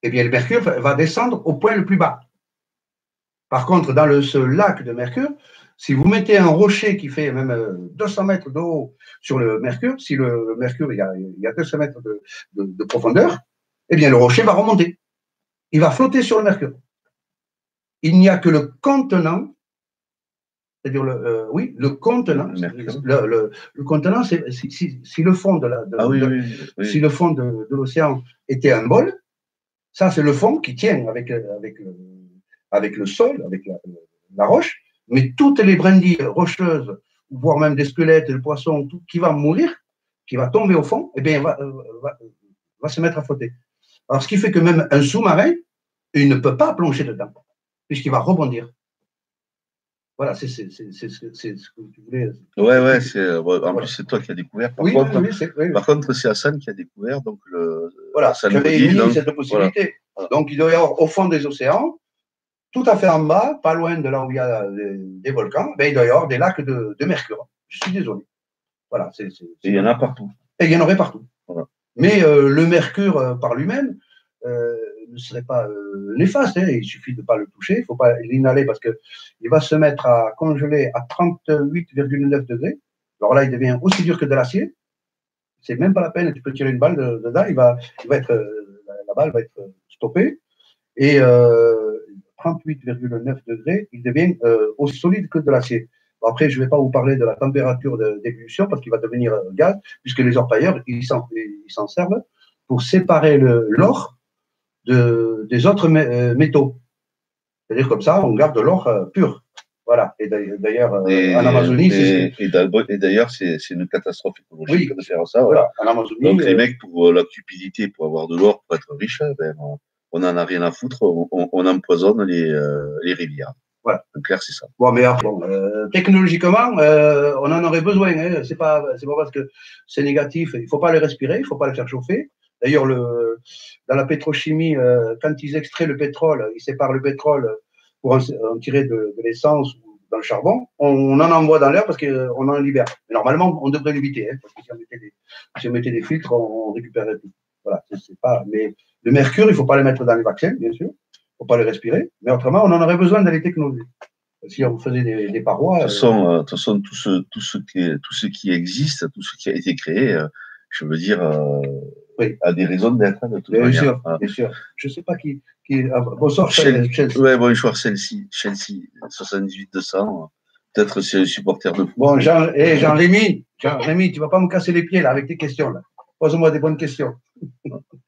Eh bien, le mercure va descendre au point le plus bas. Par contre, dans ce lac de mercure, si vous mettez un rocher qui fait même 200 mètres de haut sur le mercure, si le mercure, il y a 200 mètres de profondeur, eh bien, le rocher va remonter. Il va flotter sur le mercure. Il n'y a que le contenant, c'est-à-dire le contenant. Le contenant, c'est si le fond si le fond de l'océan était un bol, ça c'est le fond qui tient avec le sol, avec la roche, mais toutes les brindilles rocheuses, voire même des squelettes, des poissons, tout qui va mourir, qui va tomber au fond, eh bien, va se mettre à flotter. Alors, ce qui fait que même un sous-marin, il ne peut pas plonger dedans, puisqu'il va rebondir. Voilà, c'est ce que tu voulais. En plus, c'est toi qui as découvert. Par contre, c'est Hassan qui a découvert. Donc voilà, j'avais émis cette possibilité. Voilà. Donc, il doit y avoir au fond des océans tout à fait en bas, pas loin de là où il y a des volcans, ben, il doit y avoir des lacs de mercure. Je suis désolé. Voilà, et il y en a partout. Et il y en aurait partout. Voilà. Mais le mercure par lui-même ne serait pas néfaste. Hein. Il suffit de ne pas le toucher. Il ne faut pas l'inhaler parce qu'il va se mettre à congeler à 38,9 degrés. Alors là, il devient aussi dur que de l'acier. C'est même pas la peine. Tu peux tirer une balle dedans. Il va être, la balle va être stoppée. Et 38,9 degrés, il devient aussi solide que de l'acier. Bon, après, je ne vais pas vous parler de la température d'ébullition parce qu'il va devenir gaz, puisque les orpailleurs, ils s'en servent pour séparer l'or des autres métaux. C'est-à-dire comme ça, on garde de l'or pur. Voilà. Et d'ailleurs, en Amazonie, et d'ailleurs, c'est une catastrophe écologique de faire ça. Voilà. En Amazonie, donc les mecs, pour la cupidité, pour avoir de l'or, pour être riche, ben, on n'en a rien à foutre, on empoisonne les rivières. Voilà. En clair, c'est ça. Bon, mais bon, technologiquement, on en aurait besoin. Hein. C'est pas parce que c'est négatif. Il ne faut pas le respirer, il ne faut pas le faire chauffer. D'ailleurs, dans la pétrochimie, quand ils extraient le pétrole, ils séparent le pétrole pour en tirer de l'essence ou dans le charbon. On en envoie dans l'air parce qu'on en libère. Mais normalement, on devrait l'éviter. Hein, parce que si on mettait des filtres, on récupérerait tout. Voilà, c'est pas. Mais le mercure, il ne faut pas le mettre dans les vaccins, bien sûr. Il ne faut pas le respirer. Mais autrement, on en aurait besoin dans les technologies. Si on faisait des parois. De toute façon, tout ce qui existe, tout ce qui a été créé, je veux dire, a des raisons d'être. De toute bien manière. Sûr, bien sûr. Je ne sais pas qui. Bonsoir, Chelsea. Ouais, bonsoir, Chelsea. 78-200. Peut-être c'est un supporter de foot. Bon, Jean-Rémy, tu ne vas pas me casser les pieds là avec tes questions. Là. Pose-moi des bonnes questions.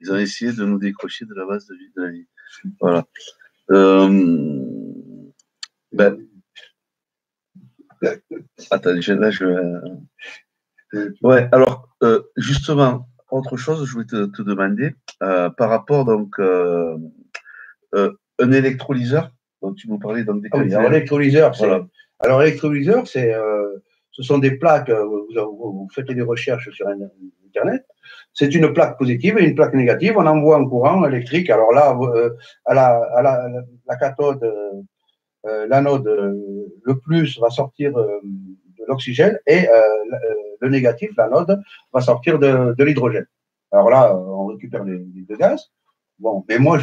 Ils ont essayé de nous décrocher de la base de la vie. Voilà. Ben, attends, ouais, alors, justement, autre chose, je voulais te demander, par rapport, donc, un électrolyseur, dont tu nous parlais, donc, des alors, l'électrolyseur, voilà. Alors, l'électrolyseur, ce sont des plaques, vous faites des recherches sur Internet, c'est une plaque positive et une plaque négative, on envoie un courant électrique, alors là, à la cathode, l'anode, le plus va sortir de l'oxygène et le négatif, l'anode, va sortir de l'hydrogène. Alors là, on récupère les deux gaz. Bon, mais moi,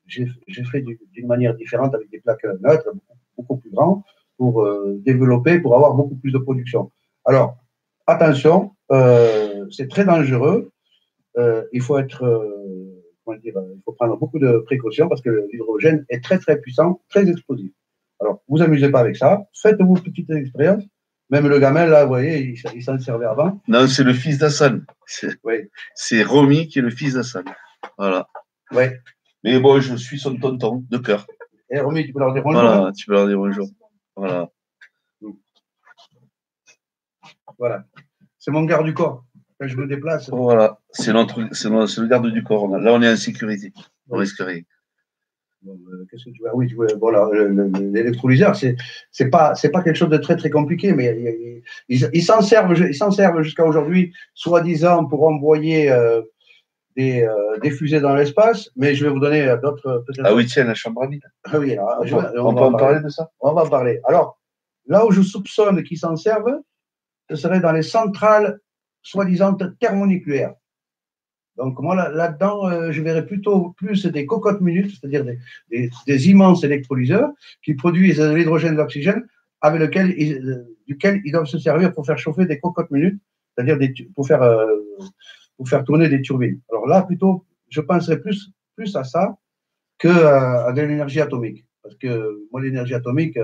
j'ai fait d'une manière différente avec des plaques neutres, beaucoup plus grandes, pour développer, pour avoir beaucoup plus de production. Alors, attention, c'est très dangereux. Il faut être, il faut prendre beaucoup de précautions parce que l'hydrogène est très, très puissant, très explosif. Alors, vous amusez pas avec ça. Faites-vous une petite expérience. Même le gamin, là, vous voyez, il s'en servait avant. Non, c'est le fils d'Hassan. C'est Romy qui est le fils d'Hassan. Voilà. Oui. Mais bon, je suis son tonton de cœur. Et Romy, tu peux leur dire bonjour. Voilà, hein. Tu peux leur dire bonjour. Voilà. Voilà. C'est mon garde du corps. Quand je me déplace. Voilà. C'est le garde du corps. Là, on est en sécurité. On risque rien. Qu'est-ce que tu veux? Oui, voilà, l'électrolyseur, c'est pas quelque chose de très très compliqué, mais ils s'en servent jusqu'à aujourd'hui, soi-disant pour envoyer des fusées dans l'espace, mais je vais vous donner d'autres. Ah oui, tiens, la chambre à vide. Ah oui, alors, on va en parler de ça. On va en parler. Alors, là où je soupçonne qu'ils s'en servent, ce serait dans les centrales soi-disant thermonucléaires. Donc, moi, là-dedans, je verrais plutôt plus des cocottes minutes, c'est-à-dire des immenses électrolyseurs qui produisent de l'hydrogène et de l'oxygène avec duquel ils doivent se servir pour faire chauffer des cocottes minutes, c'est-à-dire pour faire tourner des turbines. Alors là, plutôt, je penserais plus à ça qu'à de l'énergie atomique. Parce que moi, l'énergie atomique,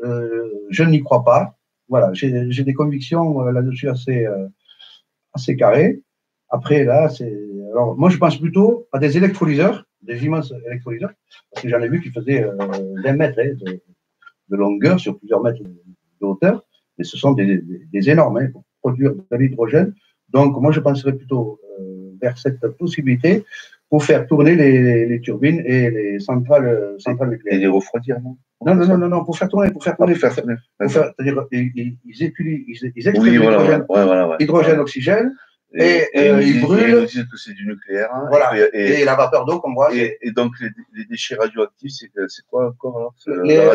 je n'y crois pas. Voilà, j'ai des convictions là-dessus assez carrées. Après, là, alors, moi, je pense plutôt à des électrolyseurs, des immenses électrolyseurs, parce que j'en ai vu qui faisaient 20 mètres de longueur sur plusieurs mètres de hauteur, mais ce sont des énormes pour produire de l'hydrogène. Donc, moi, je penserais plutôt vers cette possibilité pour faire tourner les turbines et les centrales nucléaires. Et les refroidir, non? Non, pour faire tourner. C'est-à-dire, ils extraient l'hydrogène, oxygène, il brûle. Ils nous disent que c'est du nucléaire. Hein, voilà. Et la vapeur d'eau, comme voit. Et donc, les déchets radioactifs, c'est quoi encore alors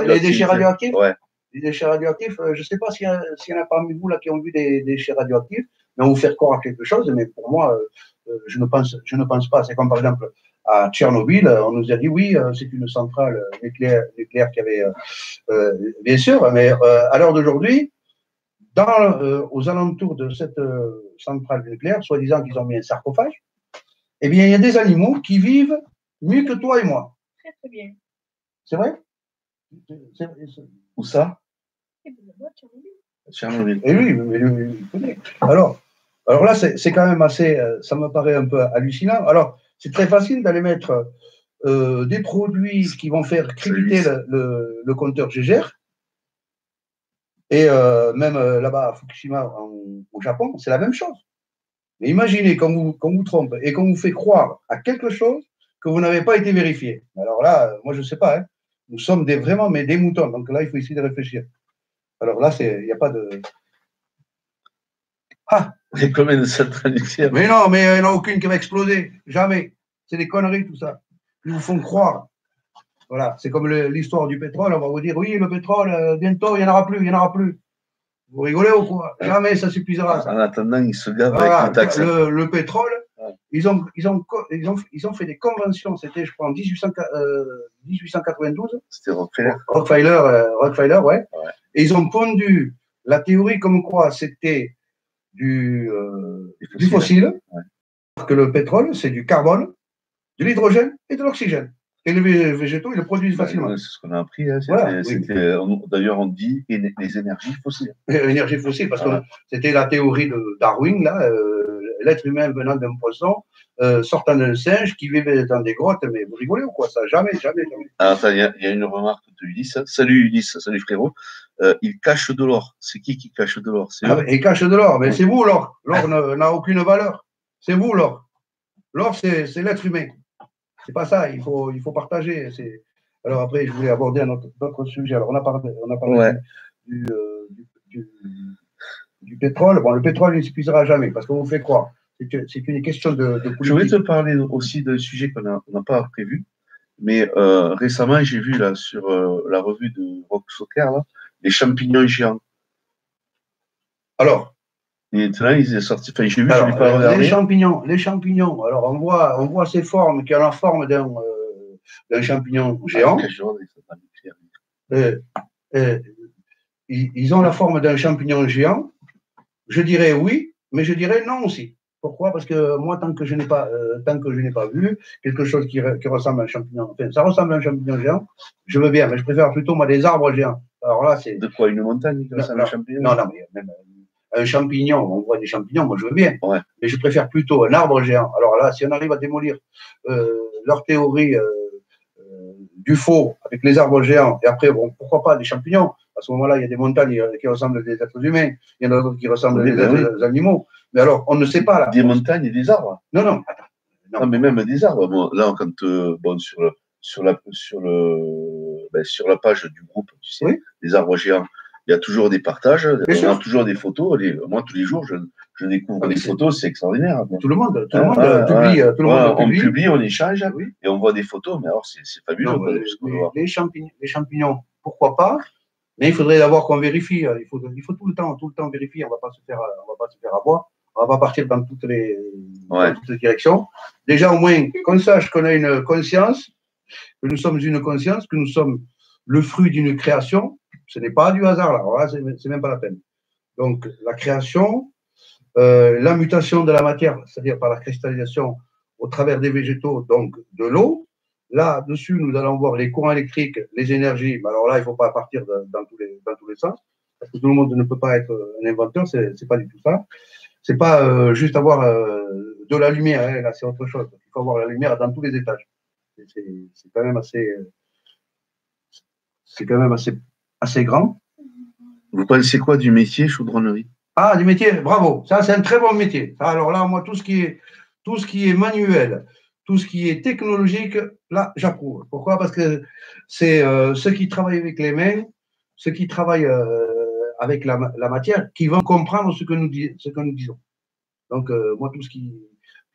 les déchets radioactifs ouais. Les déchets radioactifs, je ne sais pas s'il y en a parmi vous là qui ont vu des déchets radioactifs, mais on vous faire croire à quelque chose, mais pour moi, je ne pense pas. C'est comme par exemple à Tchernobyl, on nous a dit oui, c'est une centrale nucléaire qui avait, bien sûr, mais à l'heure d'aujourd'hui, aux alentours de cette centrale nucléaire, soi-disant qu'ils ont mis un sarcophage, eh bien, il y a des animaux qui vivent mieux que toi et moi. Très, très bien. C'est vrai? Où ça? Tchernobyl. Et lui, il connaît. Alors là, c'est quand même assez, ça me paraît un peu hallucinant. Alors, c'est très facile d'aller mettre des produits qui vont faire crépiter le compteur Gégère. Et même là-bas à Fukushima, au Japon, c'est la même chose. Mais imaginez qu'on vous trompe et qu'on vous fait croire à quelque chose que vous n'avez pas été vérifié. Alors là, moi, je ne sais pas. Hein. Nous sommes vraiment des moutons. Donc là, il faut essayer de réfléchir. Alors là, il n'y a pas de... Ah, il y a combien de centrales nucléaires? Mais non, mais il n'y en a aucune qui va exploser. Jamais. C'est des conneries, tout ça. Ils vous font croire. Voilà. C'est comme l'histoire du pétrole. On va vous dire, oui, le pétrole, bientôt, il n'y en aura plus, il n'y en aura plus. Vous rigolez ou quoi? Jamais ça suffisera. Ça. En attendant, ils se gavent avec les taxes. Le pétrole, ils ont fait des conventions. C'était, je crois, en 1892. C'était Rockefeller. Rockefeller, ouais. Et ils ont pondu la théorie comme quoi c'était du fossile, que le pétrole, c'est du carbone, de l'hydrogène et de l'oxygène. Et les végétaux, ils le produisent facilement. C'est ce qu'on a appris. Hein. Voilà, d'ailleurs, on dit les énergies fossiles. Énergie fossile, parce que c'était la théorie de Darwin, là, l'être humain venant d'un poisson, sortant d'un singe qui vivait dans des grottes. Mais vous rigolez ou quoi? Ça, jamais. Alors, il y a une remarque de Ulysse. Salut Ulysse, salut frérot. Il cache de l'or. C'est qui cache de l'or? Il cache de l'or, mais c'est vous l'or. L'or n'a aucune valeur. C'est vous l'or. L'or, c'est l'être humain. C'est pas ça, il faut partager. Alors après, je voulais aborder un autre sujet. Alors on a parlé du pétrole. Bon, le pétrole ne s'épuisera jamais parce qu'on vous fait croire. C'est une question de politique. Je voulais te parler aussi d'un sujet qu'on n'a pas prévu, mais récemment, j'ai vu là sur la revue de Rock Soccer là, les champignons géants. Alors. Et là, ils sont sortis. Enfin, j'ai vu, je l'ai pas regardé. Les champignons. Alors, on voit ces formes qui ont la forme d'un champignon géant. Ils ont la forme d'un champignon géant. Je dirais oui, mais je dirais non aussi. Pourquoi? Parce que moi, tant que je n'ai pas vu quelque chose qui ressemble à un champignon, enfin, ça ressemble à un champignon géant, je veux bien, mais je préfère plutôt moi des arbres géants. Alors là, c'est. De quoi? Une montagne qui ressemble à un champignon? Non, mais même. Un champignon, on voit des champignons, moi je veux bien, ouais. Mais je préfère plutôt un arbre géant. Alors là, si on arrive à démolir leur théorie du faux avec les arbres géants, et après, bon, pourquoi pas des champignons? À ce moment-là, il y a des montagnes qui ressemblent à des êtres humains, il y en a d'autres qui ressemblent à des animaux. Mais alors, on ne sait pas là. Des montagnes et des arbres? Non, attends. Non, mais même des arbres. Bon, là, quand sur la page du groupe, tu sais, les arbres géants. Il y a toujours des partages, on a toujours des photos. Moi, tous les jours, je découvre des photos, c'est extraordinaire. Tout le monde publie. On échange, et on voit des photos, mais alors c'est fabuleux. Les champignons, pourquoi pas? Mais il faudrait d'abord qu'on vérifie. Il faut tout le temps vérifier. On ne va pas se faire avoir. On ne va pas partir dans toutes les directions. Déjà, au moins, qu'on sache qu'on a une conscience, que nous sommes une conscience, que nous sommes le fruit d'une création. Ce n'est pas du hasard, là. Alors là, c'est même pas la peine. Donc, la création, la mutation de la matière, c'est-à-dire par la cristallisation au travers des végétaux, donc de l'eau. Là-dessus, nous allons voir les courants électriques, les énergies. Mais alors là, il ne faut pas partir dans tous les sens, parce que tout le monde ne peut pas être un inventeur, c'est pas du tout ça. C'est pas juste avoir de la lumière, hein, là, c'est autre chose. Il faut avoir la lumière dans tous les étages. C'est quand même assez grand. Vous pensez quoi du métier chaudronnerie? Ah, du métier, bravo. Ça, c'est un très bon métier. Alors là, moi, tout ce qui est manuel, tout ce qui est technologique, là, j'approuve. Pourquoi? Parce que c'est ceux qui travaillent avec les mains, ceux qui travaillent avec la matière, qui vont comprendre ce que nous disons. Donc, moi, tout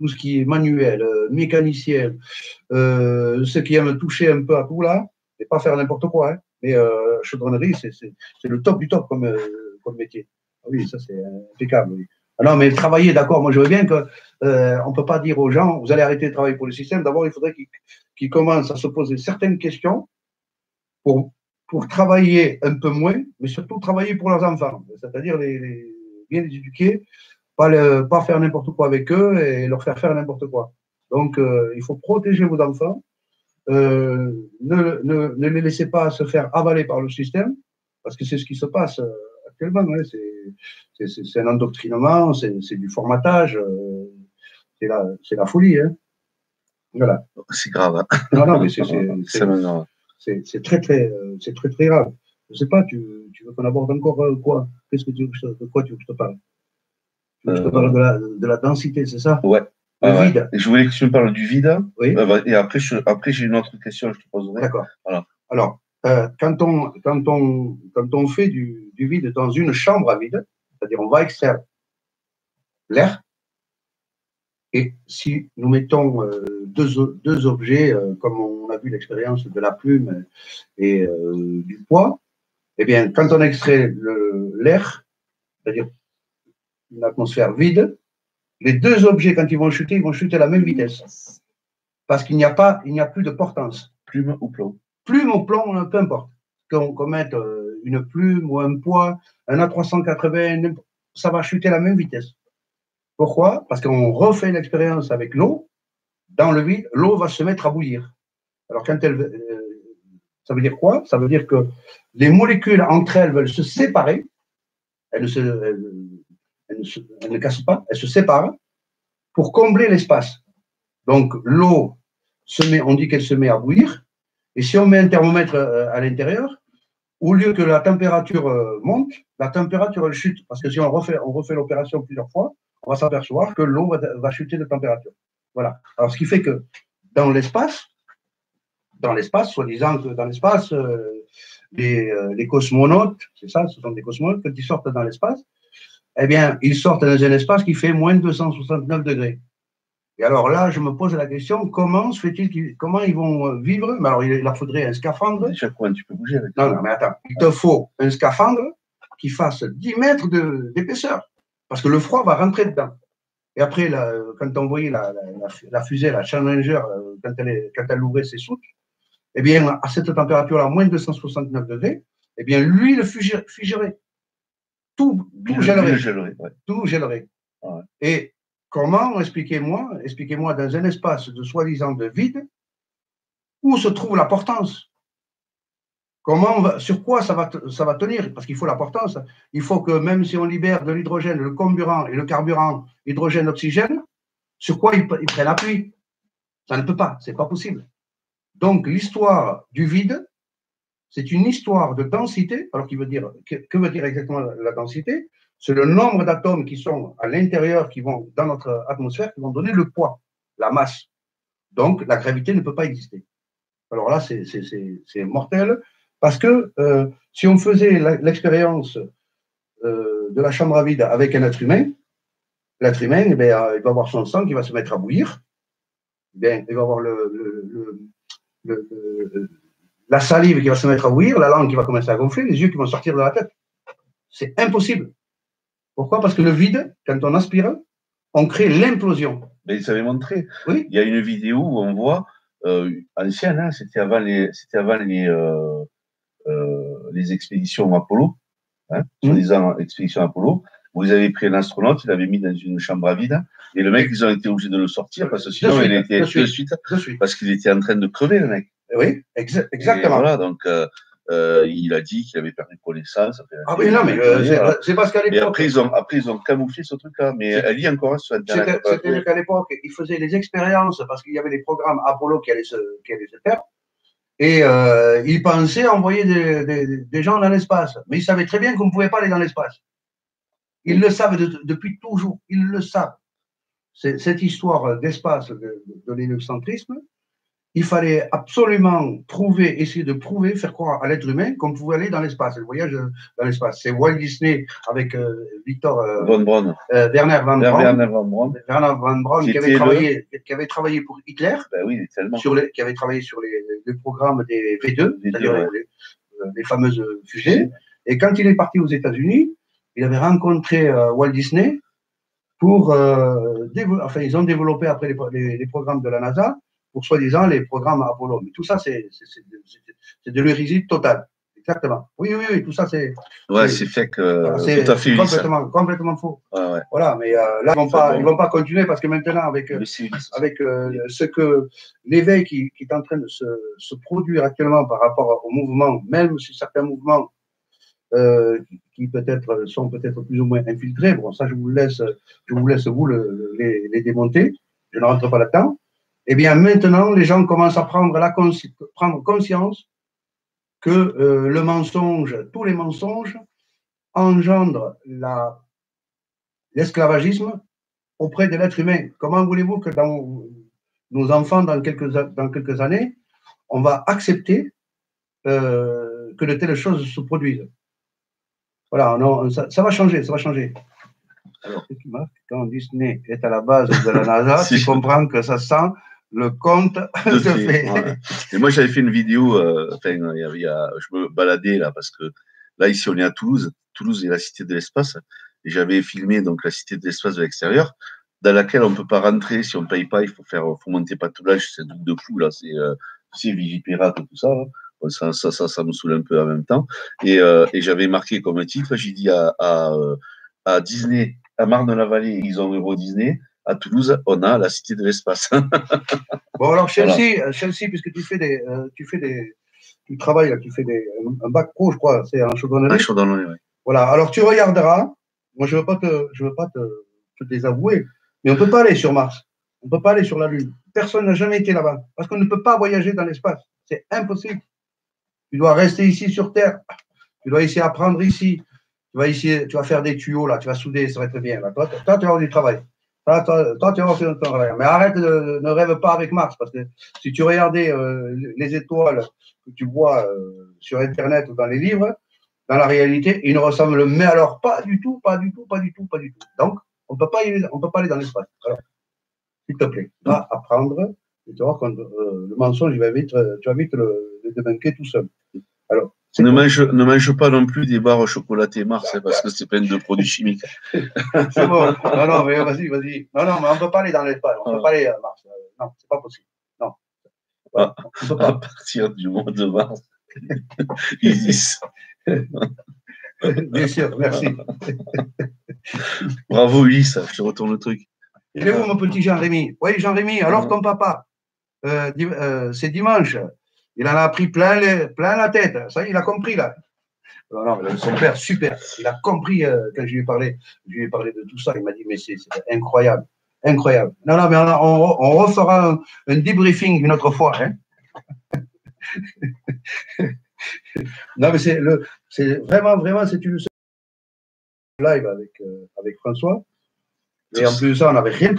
ce qui est manuel, mécanicien, ceux qui aiment toucher un peu à tout là, et pas faire n'importe quoi. Hein. Mais chaudronnerie, c'est le top du top comme métier. Ah oui, ça, c'est impeccable. Oui. Ah non, mais travailler, d'accord, moi, je veux bien qu'on ne peut pas dire aux gens, vous allez arrêter de travailler pour le système. D'abord, il faudrait qu'ils commencent à se poser certaines questions pour, pour travailler un peu moins, mais surtout travailler pour leurs enfants. C'est-à-dire bien les éduquer, pas faire n'importe quoi avec eux et leur faire n'importe quoi. Donc, il faut protéger vos enfants. Ne les laissez pas se faire avaler par le système, parce que c'est ce qui se passe actuellement. Hein. C'est un endoctrinement, c'est du formatage, c'est la folie. Hein. Voilà. C'est grave. Hein. Non, non, mais c'est très, très grave. Je ne sais pas, tu veux qu'on aborde encore quoi? Qu'est-ce que de quoi tu veux que je te parle? Tu veux que je te parle de la densité, c'est ça? Ouais. Le vide. Je voulais que tu me parles du vide. Oui. Et après, j'ai une autre question, je te poserai. D'accord. Voilà. Alors, quand on fait du vide dans une chambre à vide, c'est-à-dire on va extraire l'air, et si nous mettons deux objets, comme on a vu l'expérience de la plume et du poids, eh bien, quand on extrait l'air, c'est-à-dire une atmosphère vide, les deux objets, quand ils vont chuter à la même vitesse. Parce qu'il n'y a plus de portance. Plume ou plomb? Plume ou plomb, peu importe. Qu'on mette une plume ou un poids, un A380, ça va chuter à la même vitesse. Pourquoi? Parce qu'on refait l'expérience avec l'eau. Dans le vide, l'eau va se mettre à bouillir. Alors, ça veut dire quoi? Ça veut dire que les molécules entre elles veulent se séparer. Elles ne cassent pas, elles se séparent pour combler l'espace. Donc, l'eau on dit qu'elle se met à bouillir. Et si on met un thermomètre à l'intérieur, au lieu que la température monte, la température elle chute. Parce que si on refait l'opération plusieurs fois, on va s'apercevoir que l'eau va chuter de température. Voilà. Alors, ce qui fait que dans l'espace, soi-disant que dans l'espace, les cosmonautes, c'est ça, ce sont des cosmonautes, quand ils sortent dans l'espace, eh bien, ils sortent dans un espace qui fait moins de 269 degrés. Et alors là, je me pose la question, comment ils vont vivre? Mais alors, il leur faudrait un scaphandre. Déjà, comment tu peux bouger avec ça? Non, mais attends, il te faut un scaphandre qui fasse 10 mètres d'épaisseur, parce que le froid va rentrer dedans. Et après, quand on voyait la fusée, la Challenger, quand elle ouvrait ses soutes, eh bien, à cette température-là, moins de 269 degrés, eh bien, lui, le figerait. Tout gèlerait. Ouais. Tout gèlerait. Ouais. Et comment, expliquez-moi dans un espace de soi-disant de vide, où se trouve la portance? Sur quoi ça va tenir? Parce qu'il faut la portance. Il faut que même si on libère de l'hydrogène, le comburant et le carburant, hydrogène-oxygène, sur quoi ils prennent appui? Ça ne peut pas, c'est pas possible. Donc l'histoire du vide, c'est une histoire de densité. Alors, que veut dire exactement la densité? C'est le nombre d'atomes qui sont à l'intérieur, qui vont dans notre atmosphère, qui vont donner le poids, la masse. Donc, la gravité ne peut pas exister. Alors là, c'est mortel, parce que si on faisait l'expérience de la chambre à vide avec un être humain, l'être humain, eh bien, il va avoir son sang qui va se mettre à bouillir, eh bien, il va avoir la salive qui va se mettre à bouillir, la langue qui va commencer à gonfler, les yeux qui vont sortir de la tête. C'est impossible. Pourquoi? Parce que le vide, quand on aspire, on crée l'implosion. Mais ils avaient montré. Oui. Il y a une vidéo où on voit, ancienne, hein, c'était avant les expéditions Apollo, hein, soi-disant expédition Apollo. Vous avez pris un astronaute, il l'avait mis dans une chambre à vide, et le mec, ils ont été obligés de le sortir parce que sinon, il était de suite, parce qu'il était en train de crever, le mec. Oui, exactement. Et voilà, donc il a dit qu'il avait perdu connaissance. Ah oui, non, mais c'est parce qu'à l'époque. Et après, ils ont camouflé ce truc-là, mais elle y est encore sur Internet. C'est-à-dire qu'à l'époque, ils faisaient des expériences parce qu'il y avait des programmes Apollo qui allaient se faire. Et ils pensaient envoyer des gens dans l'espace. Mais ils savaient très bien qu'on ne pouvait pas aller dans l'espace. Ils le savent depuis toujours. Ils le savent. Cette histoire d'espace, de l'héliocentrisme, il fallait absolument prouver, essayer de prouver, faire croire à l'être humain qu'on pouvait aller dans l'espace, le voyage dans l'espace. C'est Walt Disney avec Victor Von Braun. Werner von Braun, Werner von Braun, qui avait travaillé pour Hitler, ben oui, qui avait travaillé sur les programmes des V2, c'est-à-dire les fameuses fusées. Et quand il est parti aux États-Unis, il avait rencontré Walt Disney pour ils ont développé après les programmes de la NASA pour soi-disant les programmes Apollo. Mais tout ça, c'est de l'hérésie totale. Exactement. Oui, tout ça, c'est. Ouais, c'est fait que. Tout à fait complètement faux. Ouais. Voilà, mais là, ils vont pas continuer parce que maintenant, avec ce que l'éveil qui est en train de se produire actuellement par rapport au mouvement, même si certains mouvements qui sont peut-être plus ou moins infiltrés. Bon, ça, je vous laisse vous les démonter. Je ne rentre pas là-dedans. Eh bien, maintenant, les gens commencent à prendre conscience que le mensonge, tous les mensonges, engendrent l'esclavagisme auprès de l'être humain. Comment voulez-vous que dans nos enfants, dans quelques années, on va accepter que de telles choses se produisent? Voilà, non, ça va changer, ça va changer. Alors, quand Disney est à la base de la NASA, tu comprends que ça sent le conte de fées. Ouais. Et moi, j'avais fait une vidéo, je me baladais là, parce que là, ici, on est à Toulouse. Toulouse est la cité de l'espace. Et j'avais filmé donc la cité de l'espace de l'extérieur, dans laquelle on ne peut pas rentrer si on ne paye pas. Il faut monter patrouillage, c'est un truc de fou là. C'est Vigipirate, tout ça. Là. Bon, ça me saoule un peu en même temps. Et j'avais marqué comme titre, j'ai dit à Disney, à Marne-la-Vallée, ils ont Euro Disney. À Toulouse, on a la cité de l'espace. Bon, alors Chelsea, puisque tu travailles là, tu fais un bac pro, je crois, c'est en chaudronnerie. En chaudronnerie, oui. Voilà, alors tu regarderas. Moi, je veux pas te désavouer, mais on ne peut pas aller sur Mars. On ne peut pas aller sur la Lune. Personne n'a jamais été là-bas. Parce qu'on ne peut pas voyager dans l'espace. C'est impossible. Tu dois rester ici sur Terre. Tu dois essayer d'apprendre ici. Tu vas faire des tuyaux, là. Tu vas souder, ça va être bien. Là. Toi, tu vas avoir du travail. Toi, tu vas avoir du travail. Mais arrête, ne rêve pas avec Mars. Parce que si tu regardais les étoiles que tu vois sur Internet ou dans les livres, dans la réalité, ils ne ressemblent mais alors pas du tout. Donc, on ne peut pas aller dans l'espace. Alors, s'il te plaît, va apprendre. Et tu vas voir que le mensonge, tu vas vite le débunker tout seul. Alors, ne mange pas non plus des barres chocolatées Mars, parce que c'est plein de produits chimiques. C'est bon. Non, mais vas-y. Non, mais on ne peut pas aller dans l'espace. On ne peut pas aller à Mars. Non, c'est pas possible. Non. À partir du mois de mars, Isis. Bien sûr, merci. Bravo, Ulysse, je te retourne le truc. Il est où mon petit Jean-Rémy? Oui, Jean-Rémy, alors ton papa, c'est dimanche. Il en a pris plein la tête. Ça y est, il a compris là. Non, son père, super. Il a compris quand je lui ai parlé de tout ça. Il m'a dit, mais c'est incroyable. Incroyable. Non, mais on refera un debriefing une autre fois. Hein. Non, mais c'est vraiment, c'est une live avec François. Et en plus de ça, on n'avait rien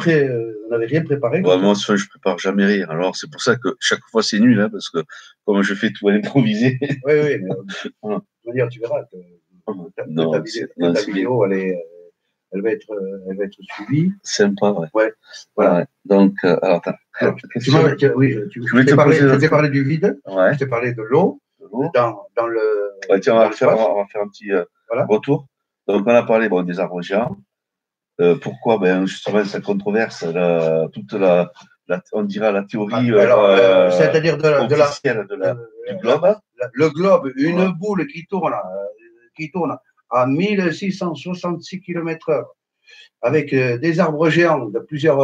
préparé. Ouais, moi, je ne prépare jamais rien. Alors, c'est pour ça que chaque fois, c'est nul, hein, parce que comme je fais tout à l'improviser. Oui, mais tu verras que ta vidéo, elle va être suivie. Sympa, ouais. Ouais, voilà. Ouais. Donc, alors, attends. Je t'ai parlé du vide, ouais. Je t'ai parlé de l'eau, dans le. Ouais, tiens, on va faire un petit retour. Donc, on a parlé des arbres géants. Pourquoi justement cette controverse, on dirait la théorie c'est-à-dire officielle du globe. Le globe, une boule qui tourne à 1666 km/h avec des arbres géants de plusieurs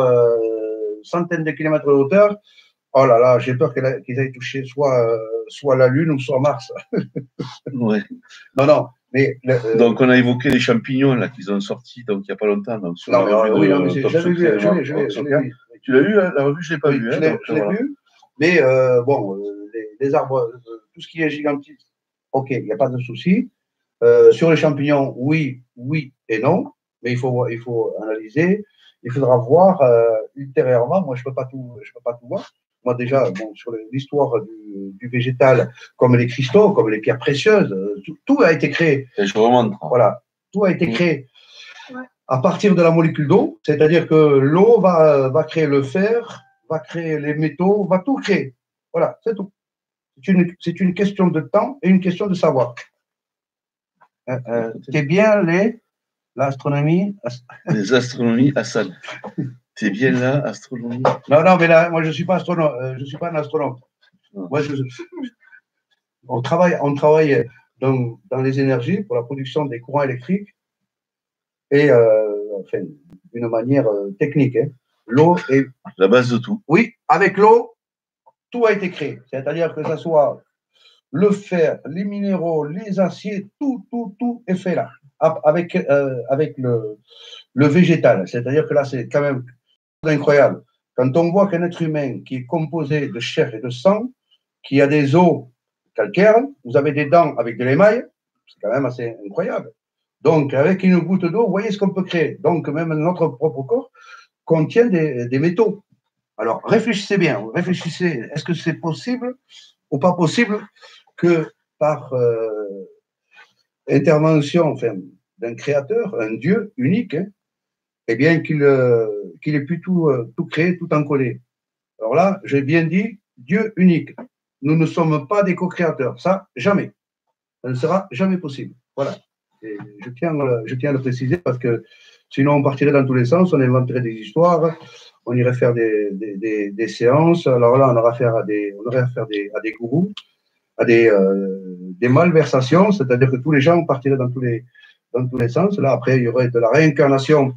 centaines de kilomètres de hauteur. Oh là là, j'ai peur qu'ils aient touché soit la Lune ou soit Mars. Ouais. Non. Mais, donc, on a évoqué les champignons là qu'ils ont sortis donc il n'y a pas longtemps. Donc, sur je l'ai vu. Tu l'as eu, la revue? Je ne l'ai pas vue. Je l'ai vu. Mais les arbres, tout ce qui est gigantique, ok, il n'y a pas de souci. Sur les champignons, oui et non. Mais il faut analyser. Il faudra voir ultérieurement. Moi, je ne peux pas tout voir. moi déjà, bon, sur l'histoire du végétal, comme les cristaux, comme les pierres précieuses, tout a été créé. Et je remonte. Voilà, tout a été créé à partir de la molécule d'eau, c'est-à-dire que l'eau va créer le fer, va créer les métaux, va tout créer. Voilà, c'est tout. C'est une question de temps et une question de savoir. C'est bien l'astronomie. Les astronomies, Hassan. T'es bien là, astronomie. Non, mais là, moi, je ne suis pas astronome. Je suis pas un astronome. Moi, on travaille dans les énergies pour la production des courants électriques et enfin, d'une manière technique. Hein. L'eau est la base de tout. Oui, avec l'eau, tout a été créé. C'est-à-dire que ce soit le fer, les minéraux, les aciers, tout est fait là, avec le végétal. C'est-à-dire que là, c'est quand même incroyable. Quand on voit qu'un être humain qui est composé de chair et de sang, qui a des os calcaires, vous avez des dents avec de l'émail, c'est quand même assez incroyable. Donc, avec une goutte d'eau, vous voyez ce qu'on peut créer. Donc, même notre propre corps contient des métaux. Alors, réfléchissez bien, réfléchissez, est-ce que c'est possible ou pas possible que par intervention enfin, d'un créateur, un Dieu unique, hein, eh bien qu'il ait pu tout créer, tout encoller. Alors là, j'ai bien dit Dieu unique. Nous ne sommes pas des co-créateurs, ça, jamais. Ça ne sera jamais possible. Voilà. Et je tiens à le préciser parce que sinon on partirait dans tous les sens, on inventerait des histoires, on irait faire des séances. Alors là, on aurait affaire à des gourous, à des malversations, c'est-à-dire que tous les gens partiraient dans tous les sens. Là, après, il y aurait de la réincarnation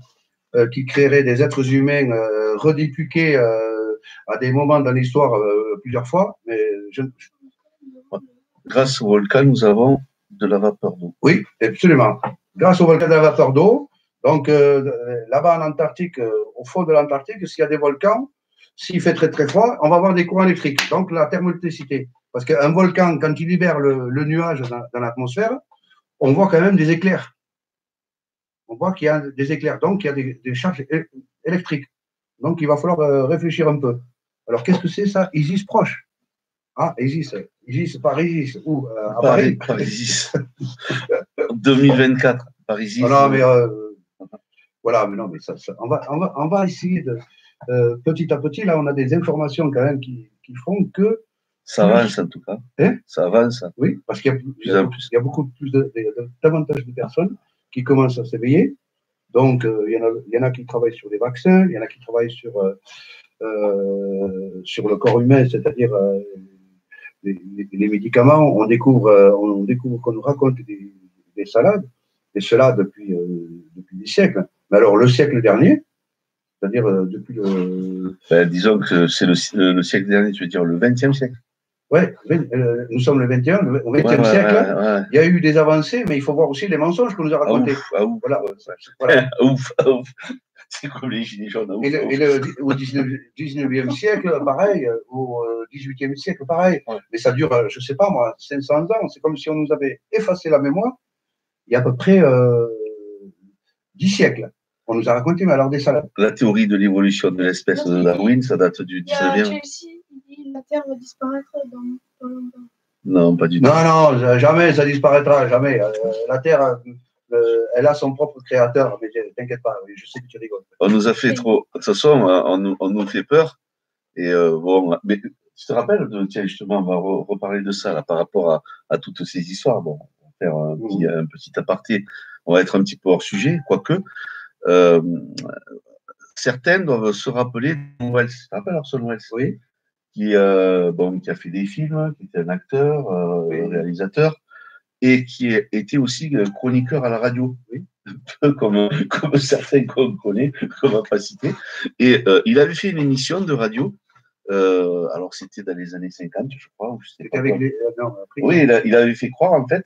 qui créerait des êtres humains redupliqués à des moments dans l'histoire plusieurs fois. Mais grâce au volcan, nous avons de la vapeur d'eau. Oui, absolument. Grâce au volcan de la vapeur d'eau. Donc, là-bas en Antarctique, au fond de l'Antarctique, s'il y a des volcans, s'il fait très très froid, on va avoir des courants électriques. Donc, la thermoélectricité. Parce qu'un volcan, quand il libère le nuage dans l'atmosphère, on voit quand même des éclairs. On voit qu'il y a des éclairs. Donc, il y a des charges électriques. Donc, il va falloir réfléchir un peu. Alors, qu'est-ce que c'est ça? Isis proche. Ah, Isis par Isis. Où à Paris. Par Isis. 2024, par Isis. Non, mais voilà, mais non, mais ça on va essayer de petit à petit. Là, on a des informations quand même qui font que ça avance en tout cas. Hein? Ça avance. Oui, parce qu'il y a beaucoup plus davantage de personnes qui commencent à s'éveiller. Donc, il y en a qui travaillent sur les vaccins, il y en a qui travaillent sur le corps humain, c'est-à-dire les médicaments. On découvre qu'on nous raconte des salades, et cela depuis des siècles. Mais alors, le siècle dernier, c'est-à-dire depuis le... disons que c'est le siècle dernier, tu veux dire le 20e siècle. Oui, nous sommes le 21, au 20e siècle. Il y a eu des avancées, mais il faut voir aussi les mensonges qu'on nous a racontés. Ouf. Voilà. Ouf. C'est comme les gilets jaunes. Au 19e siècle, pareil. Au 18e siècle, pareil. Ouais. Mais ça dure, je ne sais pas moi, 500 ans. C'est comme si on nous avait effacé la mémoire il y a à peu près 10 siècles. On nous a raconté, mais alors des salades. La théorie de l'évolution de l'espèce de Darwin, ça date du 19e. Chelsea, il dit la Terre va disparaître dans longtemps. Non, pas du tout. Non, jamais, ça disparaîtra, jamais. La Terre, elle a son propre créateur, mais t'inquiète pas, je sais que tu rigoles. On nous a fait trop. De toute façon, on nous fait peur. Et bon, mais tu te rappelles, tiens, justement, on va reparler de ça là, par rapport à toutes ces histoires. Bon, on va faire un petit aparté. On va être un petit peu hors sujet, quoique. Certains doivent se rappeler d'Orson Welles. Tu te rappelles Orson Welles? Oui. Qui a fait des films, qui était un acteur, réalisateur, et qui était aussi chroniqueur à la radio, un peu comme certains qu'on connaît, qu'on va pas citer. Et il avait fait une émission de radio, alors c'était dans les années 50, je crois. Ou je sais pas oui, il avait fait croire, en fait,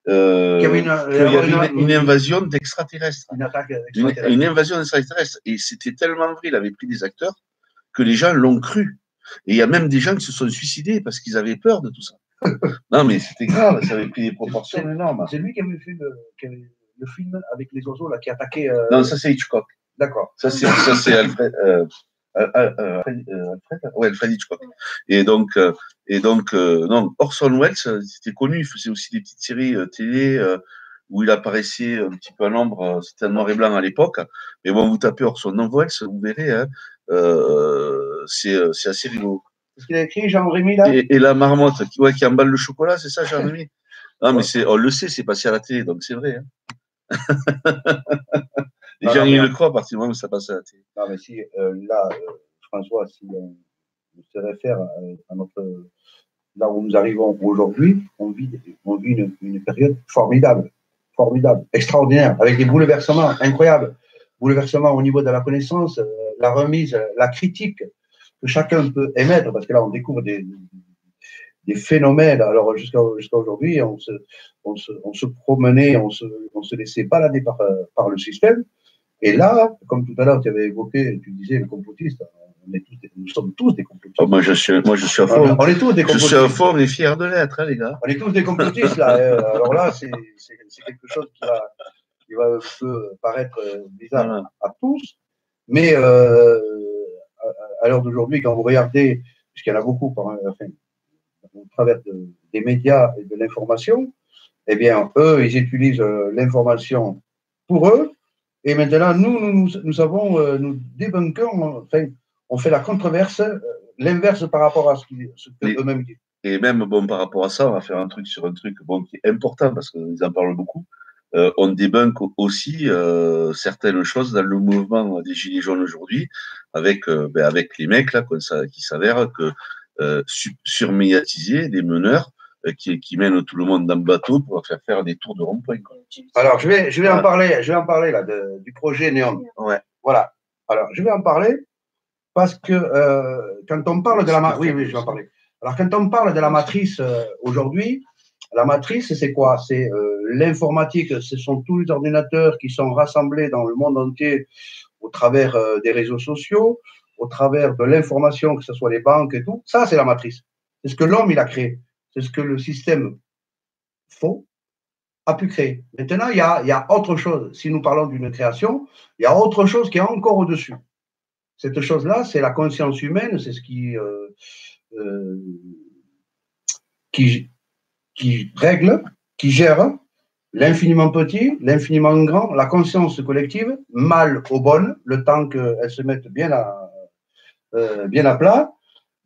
qu'il y avait une invasion d'extraterrestres. Une invasion d'extraterrestres. Et c'était tellement vrai, il avait pris des acteurs, que les gens l'ont cru. Et il y a même des gens qui se sont suicidés parce qu'ils avaient peur de tout ça. Non, mais c'était grave, ça avait pris des proportions énormes. C'est lui qui avait fait le film avec les oiseaux là, qui attaquaient. Non, ça c'est Hitchcock. D'accord. Ça c'est Alfred Hitchcock. Et donc, non, Orson Welles, c'était connu, il faisait aussi des petites séries télé où il apparaissait un petit peu à l'ombre, c'était en noir et blanc à l'époque. Mais bon, vous tapez Orson Welles, vous verrez, hein, c'est assez rigolo. Qu'est-ce qu'il a écrit, Jean-Rémy, là? Et la marmotte qui emballe le chocolat, c'est ça, Jean-Rémy? Non, mais on le sait, c'est passé à la télé, donc c'est vrai. Hein. Les gens, ils le croient à partir du moment où ça passe à la télé. Non, mais si, là, François, si on se réfère à notre. Là où nous arrivons aujourd'hui, on vit une période formidable, extraordinaire, avec des bouleversements incroyables. Bouleversements au niveau de la connaissance, la remise, la critique que chacun peut émettre, parce que là, on découvre des phénomènes. Alors, jusqu'à aujourd'hui, on se promenait, on se laissait balader par le système. Et là, comme tout à l'heure, tu avais évoqué, tu disais, le complotiste, nous sommes tous des complotistes. Oh, moi, je suis à fond. On est tous des complotistes. Je suis à fond, on est fiers de l'être, hein, les gars. On est tous des complotistes, là. Alors là, c'est quelque chose qui va un peu paraître bizarre à tous. Mais à l'heure d'aujourd'hui, quand vous regardez, puisqu'il y en a beaucoup, au travers des médias et de l'information, eh bien, eux, ils utilisent l'information pour eux. Et maintenant, nous débunkons, enfin, on fait la controverse, l'inverse par rapport à ce qu'eux-mêmes disent. Et même, bon, par rapport à ça, on va faire un truc sur un truc bon, qui est important parce qu'ils en parlent beaucoup. On débunk aussi certaines choses dans le mouvement des Gilets jaunes aujourd'hui avec les mecs là, qui s'avère que surmédiatiser des meneurs qui mènent tout le monde dans le bateau pour leur faire des tours de rond-point. Alors, je vais en parler là, du projet Néon. Ouais. Voilà. Alors, je vais en parler parce que quand on parle de la matrice. Oui, je vais en parler. Alors, quand on parle de la matrice aujourd'hui, la matrice, c'est quoi? C'est l'informatique, ce sont tous les ordinateurs qui sont rassemblés dans le monde entier au travers des réseaux sociaux, au travers de l'information, que ce soit les banques et tout. Ça, c'est la matrice. C'est ce que l'homme, il a créé. C'est ce que le système faux a pu créer. Maintenant, il y a autre chose. Si nous parlons d'une création, il y a autre chose qui est encore au-dessus. Cette chose-là, c'est la conscience humaine, c'est ce qui règle, qui gère l'infiniment petit, l'infiniment grand, la conscience collective, mal aux bonnes, le temps qu'elles se mettent bien à plat.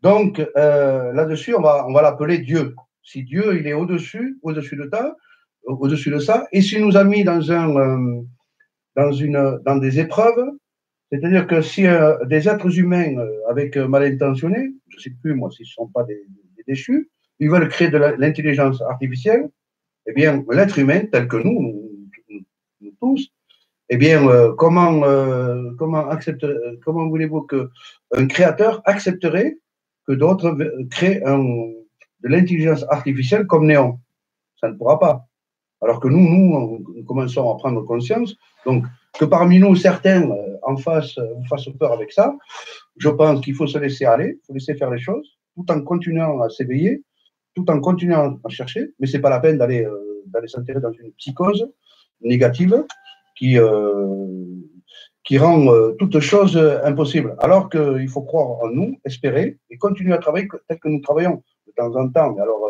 Donc, là-dessus, on va l'appeler Dieu. Si Dieu, il est au-dessus de ça, et s'il nous a mis dans des épreuves, c'est-à-dire que si des êtres humains avec mal intentionnés, je ne sais plus moi s'ils ne sont pas des déchus, ils veulent créer de l'intelligence artificielle, eh bien, l'être humain, tel que nous tous, eh bien, comment voulez-vous qu'un créateur accepterait que d'autres créent de l'intelligence artificielle comme Néon? Ça ne pourra pas. Alors que nous commençons à prendre conscience. Donc, que parmi nous, certains vous fassent peur avec ça, je pense qu'il faut se laisser aller, il faut laisser faire les choses, tout en continuant à s'éveiller, tout en continuant à chercher, mais ce n'est pas la peine d'aller s'enterrer dans une psychose négative qui rend toute chose impossible. Alors qu'il faut croire en nous, espérer et continuer à travailler tel que nous travaillons de temps en temps. Alors,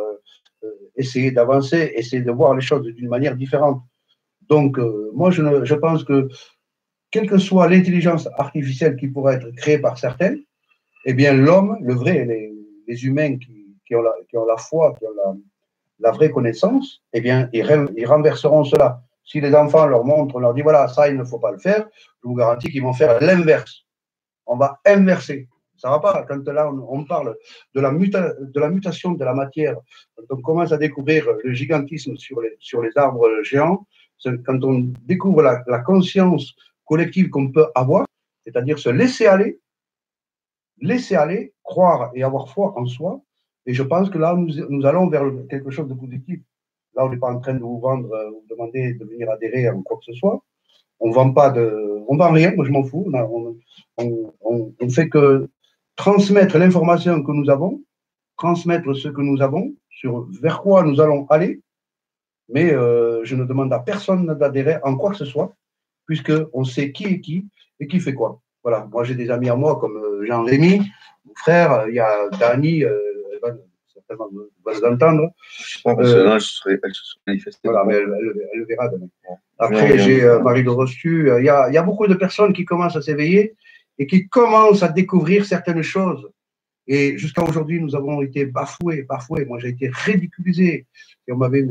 essayer d'avancer, essayer de voir les choses d'une manière différente. Donc, moi, je pense que quelle que soit l'intelligence artificielle qui pourrait être créée par certains, eh bien, l'homme, le vrai, les humains qui ont la foi, qui ont la vraie connaissance, eh bien, ils renverseront cela. Si les enfants leur montrent, on leur dit, voilà, ça, il ne faut pas le faire, je vous garantis qu'ils vont faire l'inverse. On va inverser. Ça ne va pas. Quand là, on parle de la mutation de la matière, quand on commence à découvrir le gigantisme sur les arbres géants, quand on découvre la conscience collective qu'on peut avoir, c'est-à-dire se laisser aller, croire et avoir foi en soi. Et je pense que là, nous allons vers quelque chose de positif. Là, on n'est pas en train de vous vendre, vous demander de venir adhérer à quoi que ce soit. On vend rien, moi je m'en fous. On fait que transmettre l'information que nous avons, transmettre ce que nous avons, vers quoi nous allons aller. Mais je ne demande à personne d'adhérer en quoi que ce soit, puisqu'on sait qui est qui et qui fait quoi. Voilà, moi j'ai des amis à moi comme Jean-Rémy, mon frère, il y a Dani, elle va certainement vous entendre. Je sais pas, parce que là, elle se serait manifestée. Voilà, mais elle le verra demain. Après, j'ai Marie de Rostu. Il y a beaucoup de personnes qui commencent à s'éveiller et qui commencent à découvrir certaines choses. Et jusqu'à aujourd'hui, nous avons été bafoués. Moi, j'ai été ridiculisé. Si on m'avait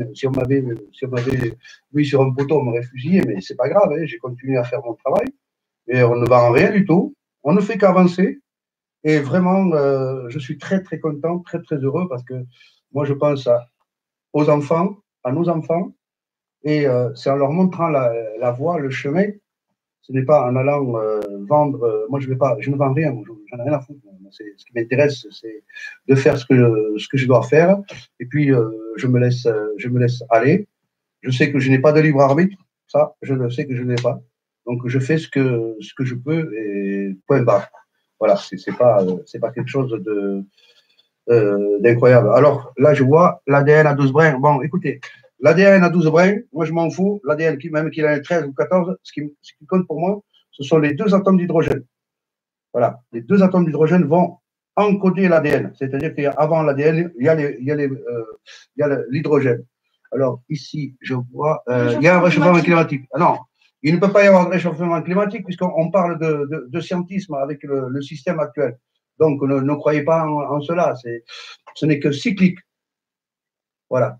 mis sur un poteau, on m'aurait fusillé, mais c'est pas grave. Hein, j'ai continué à faire mon travail. Et on ne va en rien du tout. On ne fait qu'avancer. Et vraiment, je suis très, très content, très, très heureux parce que moi, je pense aux enfants, à nos enfants. Et c'est en leur montrant la voie, le chemin. Ce n'est pas en allant vendre. Moi, je ne vends rien. J'en ai rien à foutre. Ce qui m'intéresse, c'est de faire ce que je dois faire. Et puis, je me laisse aller. Je sais que je n'ai pas de libre arbitre. Ça, je le sais que je n'ai pas. Donc, je fais ce que je peux et point barre. Voilà, c'est pas quelque chose d'incroyable. Alors, là, je vois l'ADN à 12 brins. Bon, écoutez, l'ADN à 12 brins, moi, je m'en fous. L'ADN, même qu'il en ait 13 ou 14, ce qui compte pour moi, ce sont les 2 atomes d'hydrogène. Voilà, les 2 atomes d'hydrogène vont encoder l'ADN. C'est-à-dire qu'avant l'ADN, il y a l'hydrogène. Alors, ici, je vois, il y a un réchauffement climatique. Ah non, il ne peut pas y avoir de réchauffement climatique puisqu'on parle de scientisme avec le système actuel. Donc, ne croyez pas en cela. Ce n'est que cyclique. Voilà.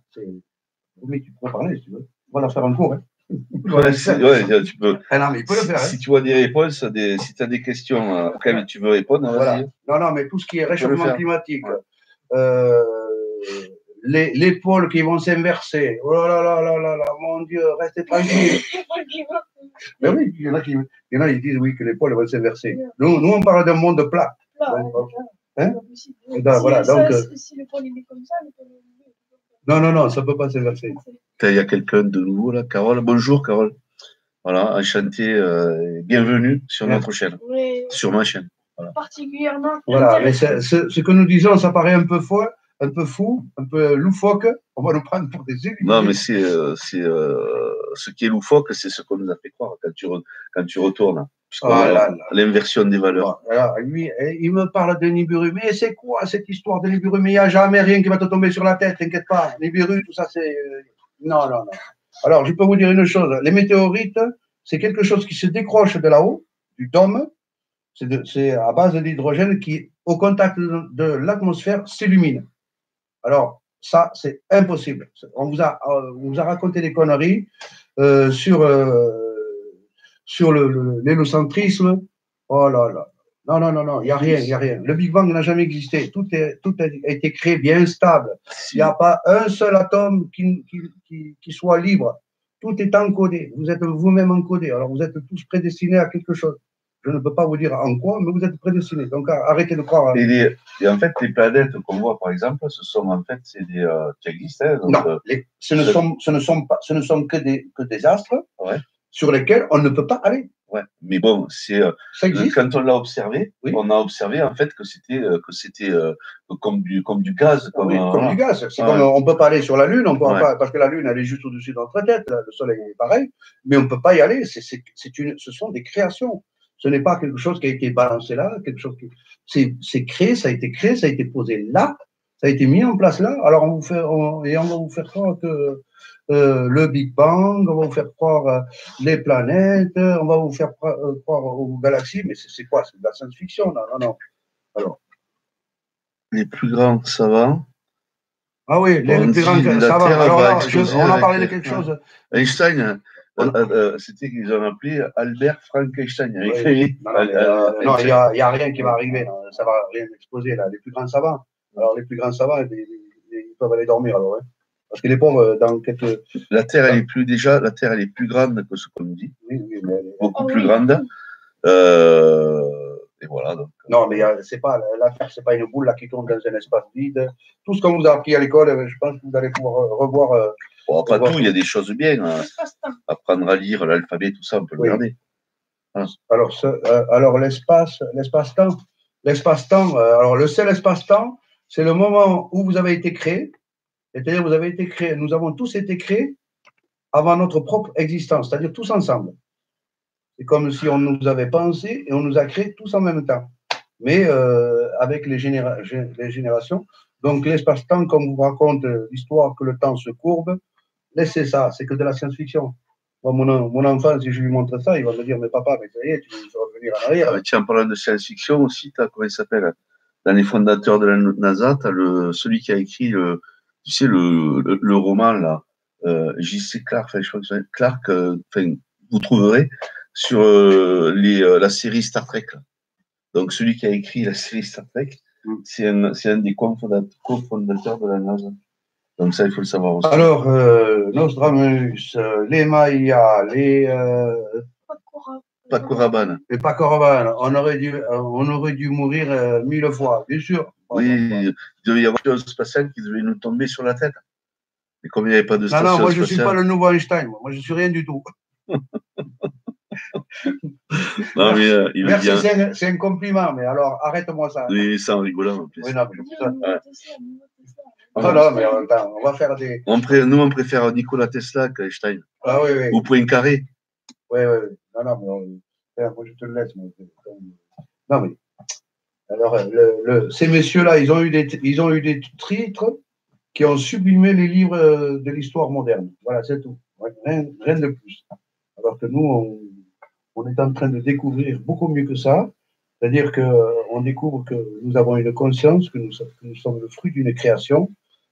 Mais tu peux parler si tu veux. On va leur faire un cours. Hein. Tu peux. Ah non, mais il peut le faire. Si tu as des réponses, si tu as des questions auxquelles tu veux répondre, voilà. Non, mais tout ce qui est réchauffement climatique, les pôles qui vont s'inverser. Oh là là là là là, mon Dieu, restez tranquille. Mais oui, il y en a qui disent oui que les pôles vont s'inverser. Nous, on parle d'un monde plat. Hein? Voilà, donc, si le pôle est comme ça, le pôle est... Non, ça ne peut pas s'inverser. Il y a quelqu'un de nouveau là, Carole. Bonjour, Carole. Voilà, enchanté, bienvenue sur notre chaîne, sur ma chaîne. Voilà. Particulièrement. Voilà, mais ce que nous disons, ça paraît un peu fou, un peu loufoque. On va nous prendre pour des élus. Non, mais c'est ce qui est loufoque, c'est ce qu'on nous a fait croire quand tu retournes. L'inversion des valeurs. Bon, alors, lui, il me parle de Nibiru. Mais c'est quoi cette histoire de Nibiru? Mais il n'y a jamais rien qui va te tomber sur la tête, t'inquiète pas. Nibiru, tout ça, c'est. Non. Alors, je peux vous dire une chose. Les météorites, c'est quelque chose qui se décroche de là-haut, du dôme. C'est à base d'hydrogène qui, au contact de l'atmosphère, s'illumine. Alors, ça, c'est impossible. On vous a raconté des conneries sur l'hélocentrisme. Oh là là. Non, il n'y a rien. Le Big Bang n'a jamais existé. Tout a été créé bien stable. Il n'y a pas un seul atome qui soit libre. Tout est encodé. Vous êtes vous-même encodé. Alors, vous êtes tous prédestinés à quelque chose. Je ne peux pas vous dire en quoi, mais vous êtes prédestinés. Donc, arrêtez de croire. Et en fait, les planètes qu'on voit, par exemple, ce sont en fait, c'est des qui existent. Hein, donc, non, ce ne sont que des astres sur lesquels on ne peut pas aller. Ouais, mais bon, quand on l'a observé, on a observé en fait que c'était comme du gaz. Comme du gaz. C'est comme on ne peut pas aller sur la Lune, on peut pas, parce que la Lune elle est juste au-dessus de notre tête, le Soleil est pareil, mais on ne peut pas y aller. Ce sont des créations. Ce n'est pas quelque chose qui a été balancé là, quelque chose qui c'est créé, ça a été posé là, ça a été mis en place là. Alors on va vous faire croire que le Big Bang, on va vous faire croire les planètes, on va vous faire croire aux galaxies, mais c'est quoi? C'est de la science-fiction, là. Non. Alors. Les plus grands savants. Ah oui, les plus grands savants. Alors là, on a parlé de quelque chose. Einstein, c'était qu'ils ont appelé Albert Frankenstein. Non, il n'y a rien qui va arriver. Non. Ça va rien exploser, là. Les plus grands savants. Alors, les plus grands savants, ils peuvent aller dormir, alors. Hein. Parce que les pauvres, dans quelques. La Terre, elle est plus grande que ce qu'on nous dit. Oui, mais beaucoup plus grande. Et voilà. Donc, non, mais c'est pas la Terre, c'est pas une boule là qui tourne dans un espace vide. Tout ce qu'on vous a appris à l'école, je pense que vous allez pouvoir revoir. Bon, pas tout, il y a des choses bien. Apprendre à lire l'alphabet, tout ça, on peut le garder. Voilà. Alors l'espace-temps. Alors, le seul espace-temps, c'est le moment où vous avez été créé. C'est-à-dire, vous avez été créé, nous avons tous été créés avant notre propre existence, c'est-à-dire tous ensemble. C'est comme si on nous avait pensé et on nous a créé tous en même temps. Mais avec les générations. Donc, l'espace-temps, comme vous raconte l'histoire que le temps se courbe, laissez ça, c'est que de la science-fiction. Mon enfant, si je lui montre ça, il va me dire, mais papa, mais ça y est, tu vas revenir en arrière. Ah, tiens, en parlant de science-fiction aussi, tu as, comment il s'appelle? Dans les fondateurs de la NASA, tu as celui qui a écrit tu sais, le roman, là, J.C. Clark, enfin, je crois que c'est Clark, enfin, vous trouverez sur la série Star Trek. Là. Donc, celui qui a écrit la série Star Trek, c'est un des cofondateurs de la NASA. Donc, ça, il faut le savoir aussi. Alors, Nostradamus, les Mayas, Paco Rabanne. Les Paco Rabanne, on aurait dû mourir 1000 fois, bien sûr. Oui, il devait y avoir une spatiale qui devait nous tomber sur la tête. Mais comme il n'y avait pas de station spatiale... Non, moi, je ne suis pas le nouveau Einstein. Moi, je ne suis rien du tout. Non, mais il Merci, bien... c'est un compliment, mais alors, arrête-moi ça. Oui, ça en rigolant, en plus. Oui, non, mais ça... Voilà, mais attends, on va faire des... Nous, on préfère Nikola Tesla qu'Einstein. Ah oui, oui. Ou Poincaré. Oui, oui. Non, mais moi, je te le laisse. Non, mais... Alors, ces messieurs-là, ils ont eu des titres qui ont sublimé les livres de l'histoire moderne. Voilà, c'est tout. Rien de plus. Alors que nous, on est en train de découvrir beaucoup mieux que ça. C'est-à-dire qu'on découvre que nous avons une conscience, que nous sommes le fruit d'une création.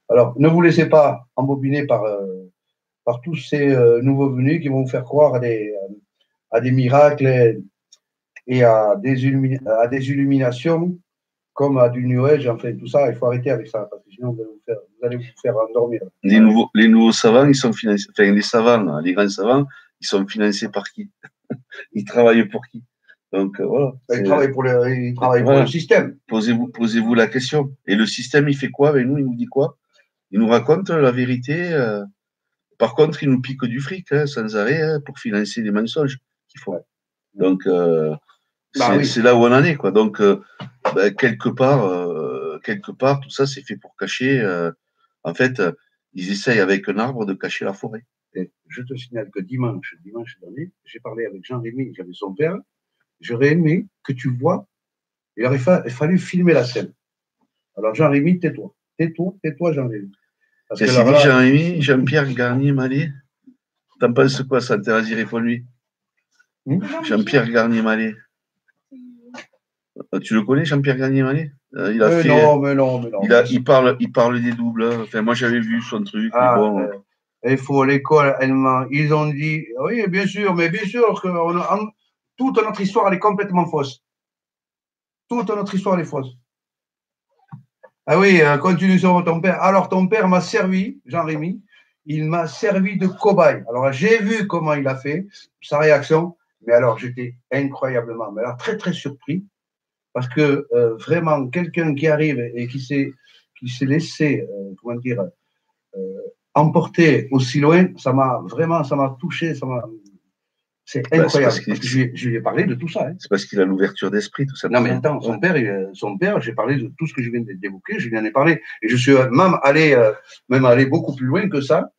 Alors, ne vous laissez pas embobiner par tous ces nouveaux venus qui vont vous faire croire à des miracles et à des illuminations comme à du New Age, enfin tout ça, il faut arrêter avec ça, parce que sinon vous allez vous faire endormir. Les nouveaux savants, ils sont financés, enfin les savants, les grands savants, ils sont financés par qui? Ils travaillent pour qui? Donc voilà. Ils travaillent pour le système. Posez-vous la question. Et le système, il fait quoi avec nous? Il nous dit quoi? Il nous raconte la vérité. Par contre, il nous pique du fric sans arrêt pour financer les mensonges qu'il faut. Donc c'est là où on en est, quoi. Donc quelque part, tout ça, c'est fait pour cacher. En fait, ils essayent avec un arbre de cacher la forêt. Et je te signale que dimanche dernier, j'ai parlé avec Jean-Rémy, j'avais son père. J'aurais aimé que tu vois, il aurait fallu filmer la scène. Alors Jean-Rémy, tais-toi. Tais-toi, Jean-Rémy. Qu'est-ce qu'il dit, Jean-Rémy? Jean-Pierre Garnier-Mallet? T'en penses quoi, ça Thérèse, réponds-lui. Jean-Pierre Garnier-Mallet. Tu le connais, Jean-Pierre Garnier-Mallet? Non. Il parle des doubles. Enfin, moi, j'avais vu son truc. Ah, mais bon. Il faut l'école, ils ont dit, oui, bien sûr, mais bien sûr que toute notre histoire, elle est complètement fausse. Toute notre histoire, elle est fausse. Ah oui, continue sur ton père. Alors, ton père m'a servi, Jean-Rémy, il m'a servi de cobaye. Alors, j'ai vu comment il a fait, sa réaction, mais alors, j'étais incroyablement, mais alors, très, très surpris, parce que vraiment, quelqu'un qui arrive et qui s'est laissé, comment dire, emporter aussi loin, ça m'a touché, c'est incroyable. Parce que je lui ai parlé de tout ça. Hein. C'est parce qu'il a l'ouverture d'esprit, tout ça. Non, mais attends, son père, j'ai parlé de tout ce que je viens d'évoquer, je lui en ai parlé. Et je suis même allé beaucoup plus loin que ça,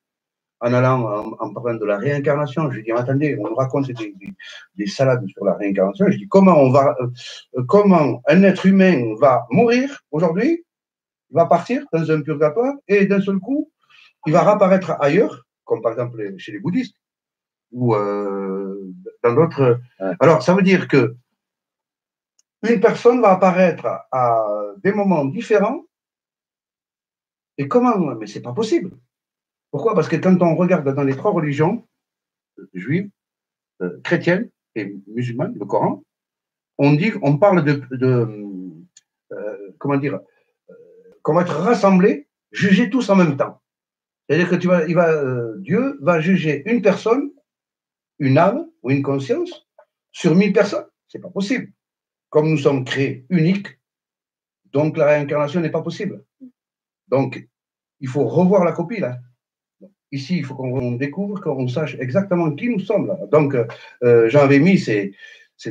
en en parlant de la réincarnation. Je lui ai dit, attendez, on nous raconte des salades sur la réincarnation. Je lui ai dit, comment un être humain va mourir aujourd'hui, il va partir dans un purgatoire, et d'un seul coup, il va réapparaître ailleurs, comme par exemple chez les bouddhistes, ou dans d'autres. Alors, ça veut dire que une personne va apparaître à des moments différents. Et comment? Mais c'est pas possible. Pourquoi? Parce que quand on regarde dans les trois religions, juive, chrétienne et musulmane, le Coran, on parle comment dire, qu'on va être rassemblés, jugés tous en même temps. C'est-à-dire que Dieu va juger une personne, une âme ou une conscience sur 1000 personnes. C'est pas possible. Comme nous sommes créés uniques, donc la réincarnation n'est pas possible. Donc, il faut revoir la copie là. Ici, il faut qu'on découvre, qu'on sache exactement qui nous sommes là. Donc, Jean-Rémy, c'est. Je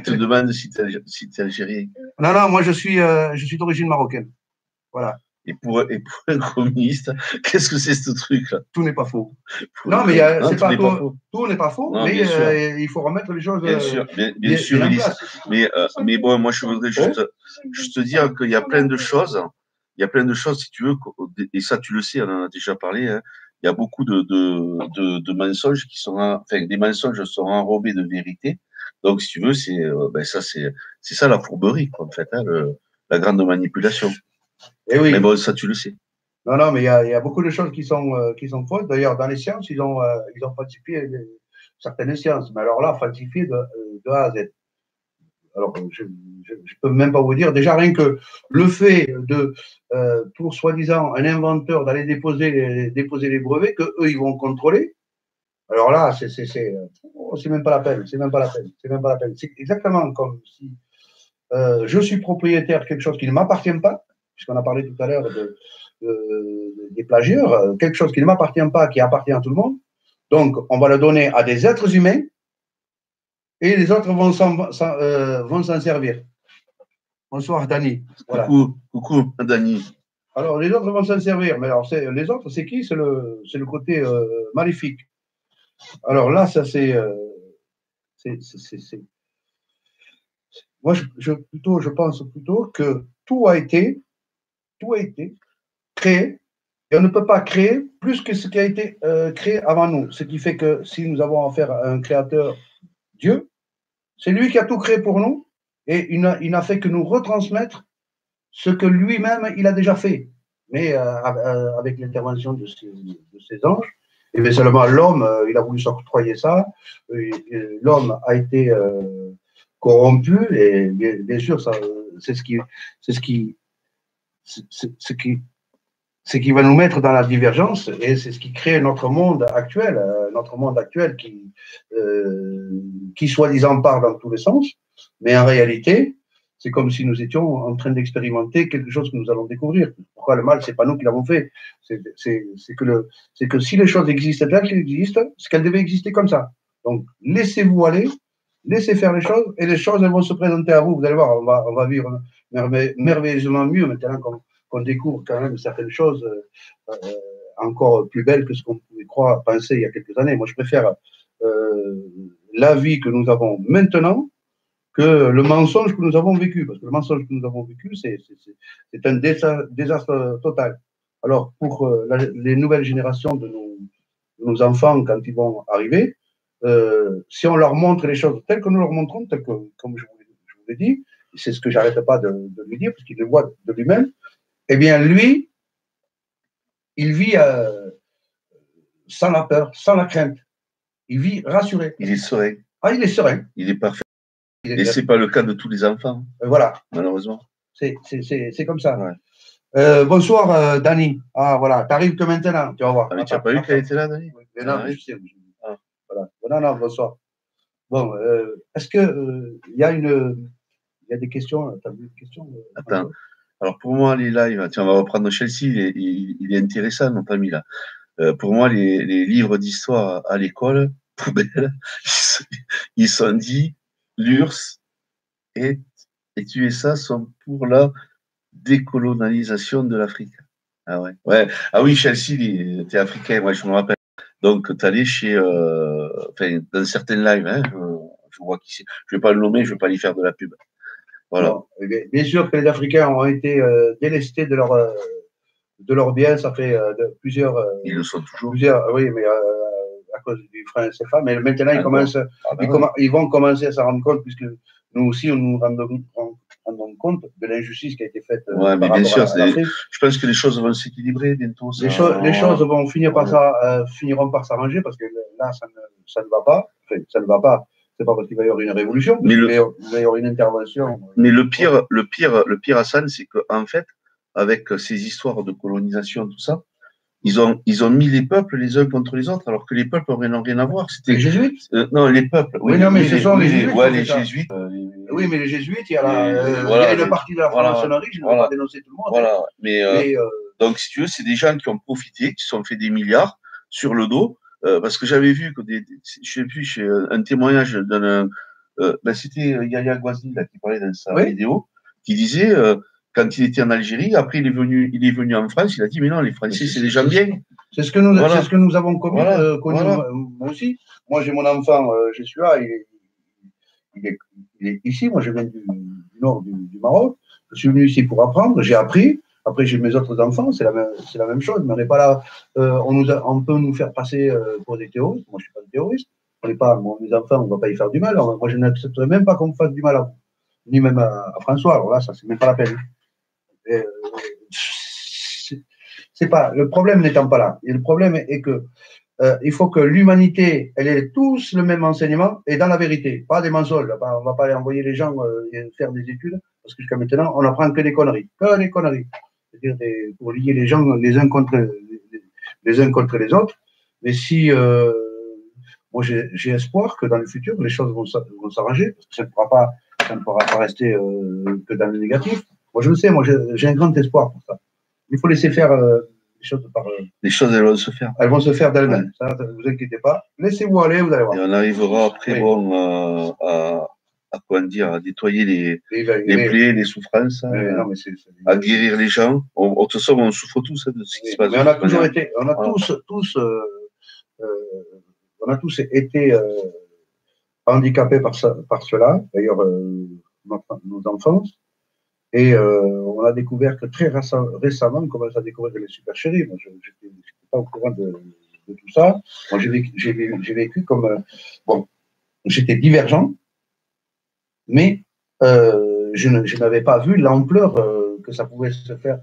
te demande si tu es algérien. Non, moi je suis d'origine marocaine. Voilà. Et pour un communiste, qu'est-ce que c'est ce truc-là? Tout n'est pas faux. Pour Non, mais non, c'est pas n'est pas faux. tout n'est pas faux, Non, mais bien sûr. il faut remettre les choses Bien sûr, bien sûr, bien en Élise. place. Mais bon, moi, je voudrais juste te dire qu'il y a plein de choses. Il y a plein de choses, si tu veux, et ça, tu le sais, on en a déjà parlé. Hein, il y a beaucoup de mensonges qui sont, enfin, des mensonges sont enrobés de vérité. Donc, si tu veux, ben ça, c'est ça la fourberie, quoi, en fait, hein, la grande manipulation. Et oui. Mais bon, ça, tu le sais. Non, non, mais il y a beaucoup de choses qui sont fausses. D'ailleurs, dans les sciences, ils ont falsifié certaines sciences. Mais alors là, falsifié de A à Z. Alors, je peux même pas vous dire. Déjà, rien que le fait de, pour soi-disant un inventeur d'aller déposer les brevets que eux ils vont contrôler. Alors là, c'est même pas la peine. C'est même pas la peine. C'est même pas la peine. C'est exactement comme si je suis propriétaire de quelque chose qui ne m'appartient pas, puisqu'on a parlé tout à l'heure des plagieurs, quelque chose qui ne m'appartient pas, qui appartient à tout le monde. Donc, on va le donner à des êtres humains et les autres vont s'en servir. Bonsoir, Dani. Voilà. Coucou, Dani. Alors, les autres vont s'en servir. Mais alors, les autres, c'est qui? C'est le côté maléfique. Alors là, ça, c'est. Moi, je pense plutôt que tout a été créé et on ne peut pas créer plus que ce qui a été créé avant nous. Ce qui fait que si nous avons affaire à un créateur, Dieu, c'est lui qui a tout créé pour nous et il n'a fait que nous retransmettre ce que lui-même il a déjà fait. Mais avec l'intervention de ces anges, et bien seulement l'homme, il a voulu s'octroyer ça. L'homme a été corrompu et bien sûr, c'est ce qui va nous mettre dans la divergence et c'est ce qui crée notre monde actuel qui soi-disant part dans tous les sens, mais en réalité, c'est comme si nous étions en train d'expérimenter quelque chose que nous allons découvrir. Pourquoi le mal, c'est pas nous qui l'avons fait. C'est que si les choses existent telles qu'elles existent, c'est qu'elles devaient exister comme ça. Donc, laissez-vous aller, laissez faire les choses, et les choses elles vont se présenter à vous. Vous allez voir, on va vivre merveilleusement mieux maintenant qu'on découvre quand même certaines choses encore plus belles que ce qu'on pouvait penser il y a quelques années. Moi, je préfère la vie que nous avons maintenant que le mensonge que nous avons vécu. Parce que le mensonge que nous avons vécu, c'est un désastre total. Alors, pour les nouvelles générations de nos enfants, quand ils vont arriver, si on leur montre les choses telles que nous leur montrons, telles que, comme je vous l'ai dit, c'est ce que j'arrête pas de lui dire, parce qu'il le voit de lui-même, eh bien, lui, il vit sans la peur, sans la crainte. Il vit rassuré. Il est serein. Ah, il est serein. Il est parfait. Et ce n'est pas le cas de tous les enfants. Voilà. Malheureusement. C'est comme ça. Ouais. Bonsoir, Dani. Ah, voilà. Tu n'arrives que maintenant. Tu vas voir. Ah, mais tu n'as pas vu qu'elle était là, Dani? Non, mais je sais. Voilà. Non, bonsoir. Bon, est-ce que il y a des questions? Tu as vu des questions? Attends. Alors, pour moi, les lives, tiens, on va reprendre Chelsea, il est intéressant, notre ami, là. Pour moi, les livres d'histoire à l'école, poubelle, ils sont dit l'URSS et USA sont pour la décolonisation de l'Afrique. Ah ouais. Ah oui, Chelsea, tu es africain, moi je me rappelle. Donc, tu allais chez, dans certains lives, hein, je vois qu'ici, je ne vais pas le nommer, je ne vais pas lui faire de la pub. Voilà. Bon, bien sûr que les Africains ont été délestés de leurs biens, ça fait plusieurs. Ils le sont toujours. Oui, mais à cause du franc CFA. Mais maintenant, ils vont commencer à s'en rendre compte, puisque nous aussi, nous rendons compte de l'injustice qui a été faite. Oui, mais bien sûr, je pense que les choses vont s'équilibrer bientôt. Les choses vont finiront par s'arranger, parce que là, ça ne va pas. Enfin, ça ne va pas. C'est pas parce qu'il va y avoir une révolution, mais il va y avoir une intervention. Mais le pire, Hassan, c'est qu'en fait, avec ces histoires de colonisation, tout ça, ils ont mis les peuples les uns contre les autres, alors que les peuples n'ont rien à voir. Les jésuites non, les peuples. Oui, non, mais ce sont les jésuites. Ouais, les jésuites. Oui, mais les jésuites, il y a une partie de la franc-maçonnerie, je ne vais pas dénoncer tout le monde. Voilà, mais donc, si tu veux, c'est des gens qui ont profité, qui se sont fait des milliards sur le dos, parce que j'avais vu que je sais plus, chez un témoignage d'un. C'était Yaya Gwazi là, qui parlait dans sa vidéo, qui disait quand il était en Algérie. Après, il est venu en France. Il a dit, mais non, les Français, c'est des gens bien. C'est ce que nous, Voilà. c'est ce que nous avons connu, Voilà. connu moi aussi. Moi, j'ai mon enfant, je suis là, il est ici. Moi, je viens du nord du Maroc. Je suis venu ici pour apprendre. J'ai appris. Après, j'ai mes autres enfants. C'est la même chose. Mais on n'est pas là. On peut nous faire passer pour des terroristes. Moi, je suis pas un terroriste. On n'est pas. Moi, mes enfants, on ne va pas y faire du mal. Alors, moi, je n'accepterai même pas qu'on me fasse du mal à vous, ni même à François. Alors là, ça, c'est même pas la peine. Et, c'est pas le problème n'étant pas là. Et le problème est que il faut que l'humanité, elle ait tous le même enseignement et dans la vérité, pas des mensonges. On va pas aller envoyer les gens faire des études parce que jusqu'à maintenant, on n'apprend que des conneries, c'est-à-dire pour lier les gens les uns contre les autres. Mais si moi j'ai espoir que dans le futur, les choses vont s'arranger parce que ça ne pourra pas rester que dans le négatif. Moi, je le sais, moi, j'ai un grand espoir pour ça. Il faut laisser faire les choses par. Les choses, elles vont se faire. Elles vont se faire d'elles-mêmes. Ça, ne vous inquiétez pas. Laissez-vous aller, vous allez voir. Et on arrivera après, oui. Bon, comment dire, à nettoyer les plaies, les souffrances, non, à guérir les gens. De toute façon, on souffre tous de ce qui se passe. Mais on a toujours été, on a tous été handicapés par cela. D'ailleurs, nos enfants. Et on a découvert que très récemment, on commence à découvrir les supercheries. Moi, je n'étais pas au courant de tout ça. Moi, j'ai vécu comme bon, j'étais divergent, mais je n'avais pas vu l'ampleur que ça pouvait se faire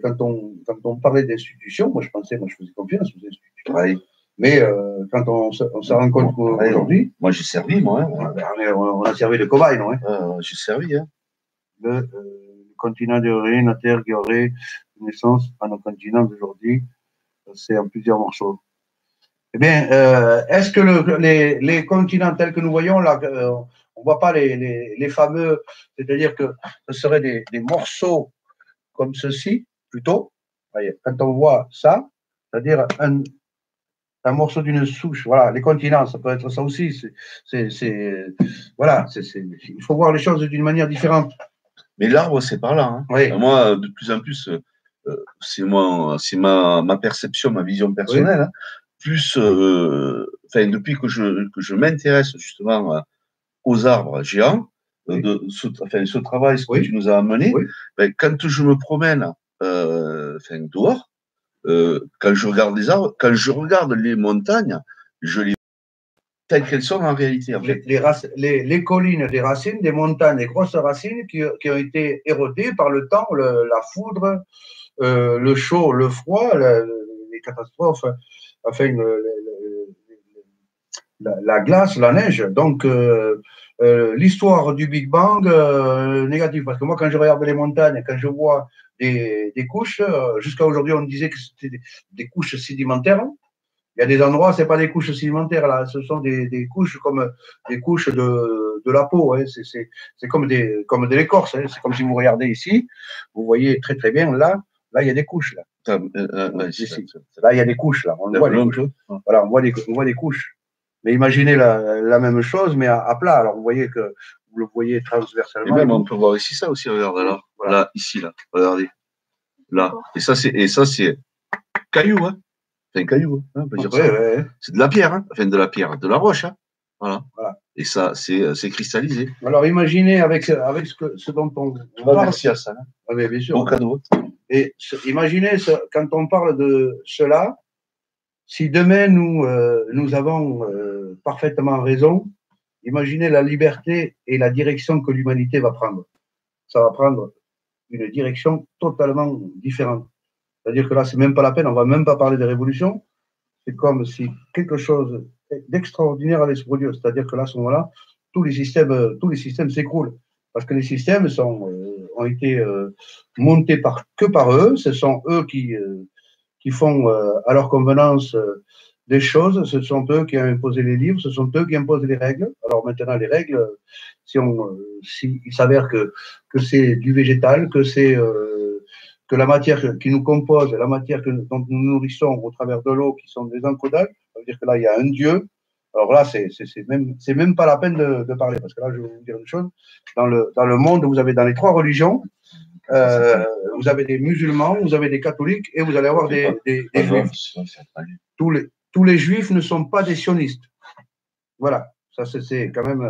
quand on parlait d'institutions. Moi, je faisais confiance aux institutions. Ouais. Mais quand on se rend compte qu'aujourd'hui. Moi, j'ai servi, moi. Hein. On a servi de cobaye, non hein j'ai servi, hein. Le continent aurait une terre qui aurait une naissance à nos continents d'aujourd'hui, c'est en plusieurs morceaux. Eh bien, est-ce que les continents tels que nous voyons là, on ne voit pas les fameux, c'est-à-dire que ce seraient des morceaux comme ceci, plutôt. Voyez, quand on voit ça, c'est-à-dire un morceau d'une souche, voilà, les continents, ça peut être ça aussi. Voilà, il faut voir les choses d'une manière différente. Mais l'arbre, c'est par là. Hein. Oui. Moi, de plus en plus, c'est ma perception, ma vision personnelle. Oui. Hein. Plus, depuis que je m'intéresse justement aux arbres géants, oui. Ce travail, ce que tu nous as amené, oui. Quand je me promène dehors, quand je regarde les arbres, quand je regarde les montagnes, je les telles qu'elles sont en réalité. En fait. Les collines, des racines, des montagnes, des grosses racines qui ont été érodées par le temps, la foudre, le chaud, le froid, les catastrophes, enfin, la glace, la neige. Donc, l'histoire du Big Bang négative. Parce que moi, quand je regarde les montagnes, quand je vois des couches, jusqu'à aujourd'hui, on disait que c'était des couches sédimentaires. Il y a des endroits, c'est pas des couches sédimentaires là, ce sont des couches comme des couches de la peau. Hein. C'est comme de l'écorce. Hein. C'est comme si vous regardez ici, vous voyez très très bien là il y a des couches là. Là il y a des couches là. On voit des couches. Voilà, on voit des couches. Mais imaginez la même chose, mais à plat. Alors vous voyez que vous le voyez transversalement. Et même on peut voir ici ça aussi. Regarde là, voilà. Là ici là. Regardez là. Et ça c'est caillou hein. C'est un caillou, hein, on peut dire ça. Ouais. C'est de la pierre, hein. Enfin de la pierre, de la roche, hein. Voilà. Et ça, c'est cristallisé. Alors imaginez avec ce dont on parle. Merci à ça. Hein. Ah, bien sûr. Bon cadeau. Et imaginez quand on parle de cela, si demain nous avons parfaitement raison, imaginez la liberté et la direction que l'humanité va prendre. Ça va prendre une direction totalement différente. C'est-à-dire que là, c'est même pas la peine, on va même pas parler de révolution. C'est comme si quelque chose d'extraordinaire allait se produire. C'est-à-dire que là, à ce moment-là, tous les systèmes s'écroulent. Parce que les systèmes ont été montés que par eux. Ce sont eux qui font à leur convenance des choses. Ce sont eux qui ont imposé les livres. Ce sont eux qui imposent les règles. Alors maintenant, les règles, il s'avère que c'est du végétal, que la matière qui nous compose, la matière dont nous nourrissons au travers de l'eau, qui sont des encodages, ça veut dire que là, il y a un Dieu. Alors là, c'est même pas la peine de parler, parce que là, je vais vous dire une chose. Dans le monde, vous avez dans les trois religions, vous avez des musulmans, vous avez des catholiques et vous allez avoir des juifs. Tous les juifs ne sont pas des sionistes. Voilà, ça c'est quand même.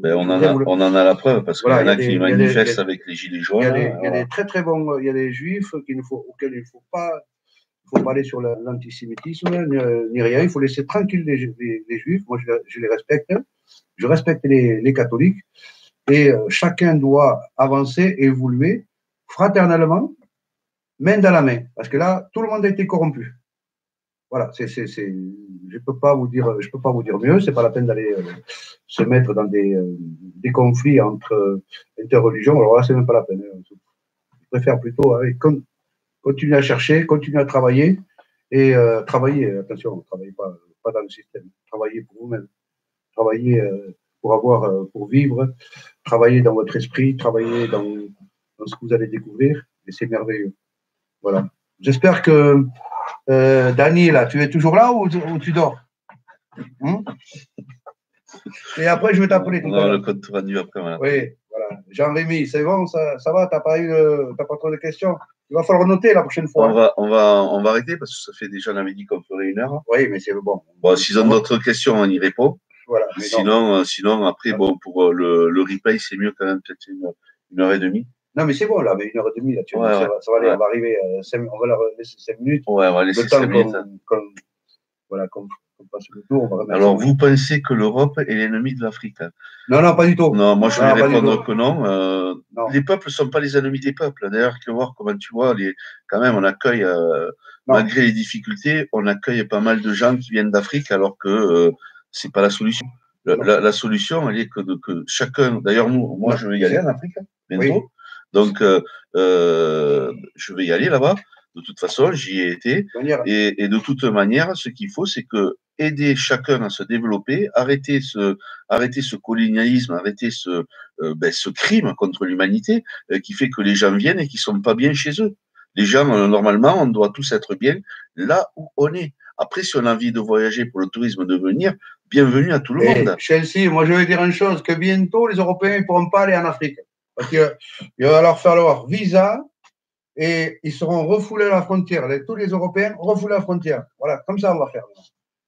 On en a la preuve parce qu'il y en a qui manifestent avec les gilets jaunes. Il y a des très très bons, il y a des juifs auxquels il ne faut pas aller sur l'antisémitisme ni rien. Il faut laisser tranquille les juifs. Moi, je les respecte. Je respecte les catholiques. Et chacun doit avancer et évoluer fraternellement, main dans la main. Parce que là, tout le monde a été corrompu. Voilà, je peux pas vous dire mieux. C'est pas la peine d'aller se mettre dans des conflits entre interreligions. Alors là, c'est même pas la peine. Je préfère plutôt continuer à chercher, continuer à travailler et travailler. Attention, ne travaillez pas dans le système. Travaillez pour vous-même. Travaillez pour vivre. Travaillez dans votre esprit. Travaillez dans ce que vous allez découvrir. Et c'est merveilleux. Voilà. J'espère que Dany, là, tu es toujours là ou tu dors? Et après, je vais t'appeler tout à l'heure. Le compte rendu après. Voilà. Oui, voilà. Jean-Rémy, c'est bon, ça va, t'as pas trop de questions? Il va falloir noter la prochaine fois. On va arrêter parce que ça fait déjà, on avait dit qu'on ferait 1 heure. Oui, mais c'est bon. Bon, s'ils ont d'autres questions, on y répond. Voilà. Sinon, après, bon, pour le replay, c'est mieux quand même, peut-être 1h30. Non, mais c'est bon, là, mais 1h30, là, ça va aller, on va arriver, on va leur laisser 5 minutes. Ouais, on va laisser 5 minutes. Qu'on passe le tour. Alors, vous pensez que l'Europe est l'ennemi de l'Afrique? Non, pas du tout. Non, moi, je vais répondre que non. Les peuples ne sont pas les ennemis des peuples. D'ailleurs, tu vas voir comment tu vois, quand même, on accueille, malgré les difficultés, on accueille pas mal de gens qui viennent d'Afrique, alors que c'est pas la solution. La solution, elle est que chacun. D'ailleurs, moi, je vais y aller en Afrique bientôt. Oui. Donc, je vais y aller là-bas. De toute façon, j'y ai été. Et de toute manière, ce qu'il faut, c'est que aider chacun à se développer, arrêter ce colonialisme, arrêter ce crime contre l'humanité qui fait que les gens viennent et qui sont pas bien chez eux. Les gens, normalement, on doit tous être bien là où on est. Après, si on a envie de voyager pour le tourisme de venir, bienvenue à tout le monde. Chelsea, moi, je vais dire une chose, que bientôt, les Européens ne pourront pas aller en Afrique. Parce qu'il va leur falloir visa et ils seront refoulés à la frontière. Tous les Européens refoulés à la frontière. Voilà, comme ça, on va faire.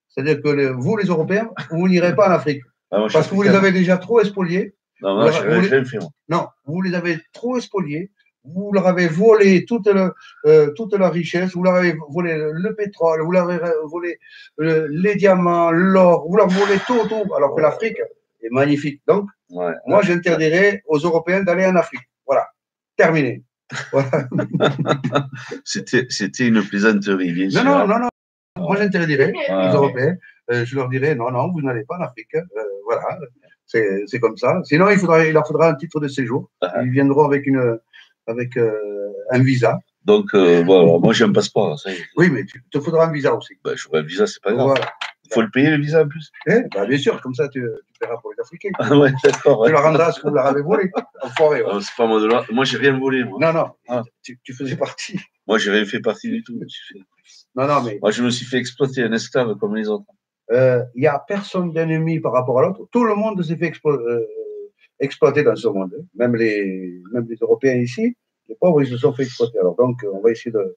C'est-à-dire que vous, les Européens, vous n'irez pas en Afrique. Parce que vous les avez déjà trop spoliés. Non, je rien fait, moi. Non, vous les avez trop spoliés. Vous leur avez volé toute leur richesse, vous leur avez volé le pétrole, vous leur avez volé les diamants, l'or, vous leur volez tout. Alors que l'Afrique est magnifique. Donc, moi, j'interdirais aux Européens d'aller en Afrique. Voilà, terminé. Voilà. C'était une plaisanterie, bien sûr. Non. Moi, j'interdirais aux Européens. Je leur dirais non, vous n'allez pas en Afrique. Voilà, c'est comme ça. Sinon, il leur faudra un titre de séjour. Ils viendront avec un visa. Donc, voilà, moi j'ai un passeport. Ça y est. Oui, mais il te faudra un visa aussi. J'aurai un visa, c'est pas grave. Voilà. Il faut le payer le visa en plus. Bien sûr, comme ça tu paieras pour les Africains. Ah ouais, d'accord. Tu leur rendras ce que vous leur avez volé. Enfoiré. Ouais. C'est pas moi de là. Moi, j'ai rien volé. Moi. Non. Tu faisais partie. Moi, j'ai rien fait partie du tout. Non, mais. Moi, je me suis fait exploiter un esclave comme les autres. Il n'y a personne d'ennemi par rapport à l'autre. Tout le monde s'est fait exploiter dans ce monde. Même les Européens ici, les pauvres, ils se sont fait exploiter. Alors donc, on va essayer de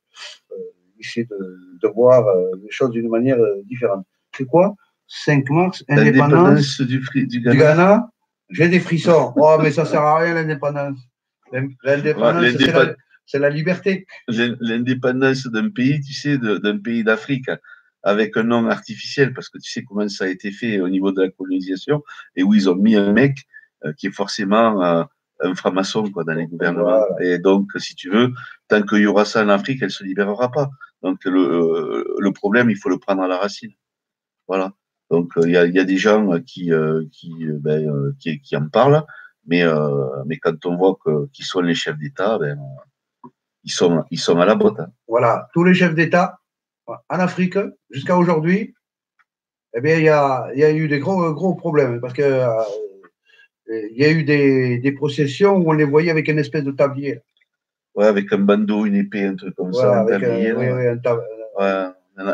voir les choses d'une manière différente. C'est quoi 5 mars, indépendance du Ghana. J'ai des frissons. Oh, mais ça ne sert à rien, l'indépendance. L'indépendance, c'est la liberté. L'indépendance d'un pays, tu sais, d'un pays d'Afrique, avec un nom artificiel, parce que tu sais comment ça a été fait au niveau de la colonisation, et où ils ont mis un mec qui est forcément un franc-maçon dans les gouvernements. Voilà. Et donc, si tu veux, tant qu'il y aura ça en Afrique, elle ne se libérera pas. Donc, le problème, il faut le prendre à la racine. Voilà. Donc, il y a des gens qui en parlent, mais quand on voit qui sont les chefs d'État, ils sont à la botte. Hein. Voilà. Tous les chefs d'État en Afrique, jusqu'à aujourd'hui, eh bien, il y a eu des gros problèmes parce que il y a eu des processions où on les voyait avec une espèce de tablier. Ouais, avec un bandeau, une épée, un truc comme ça, un tablier.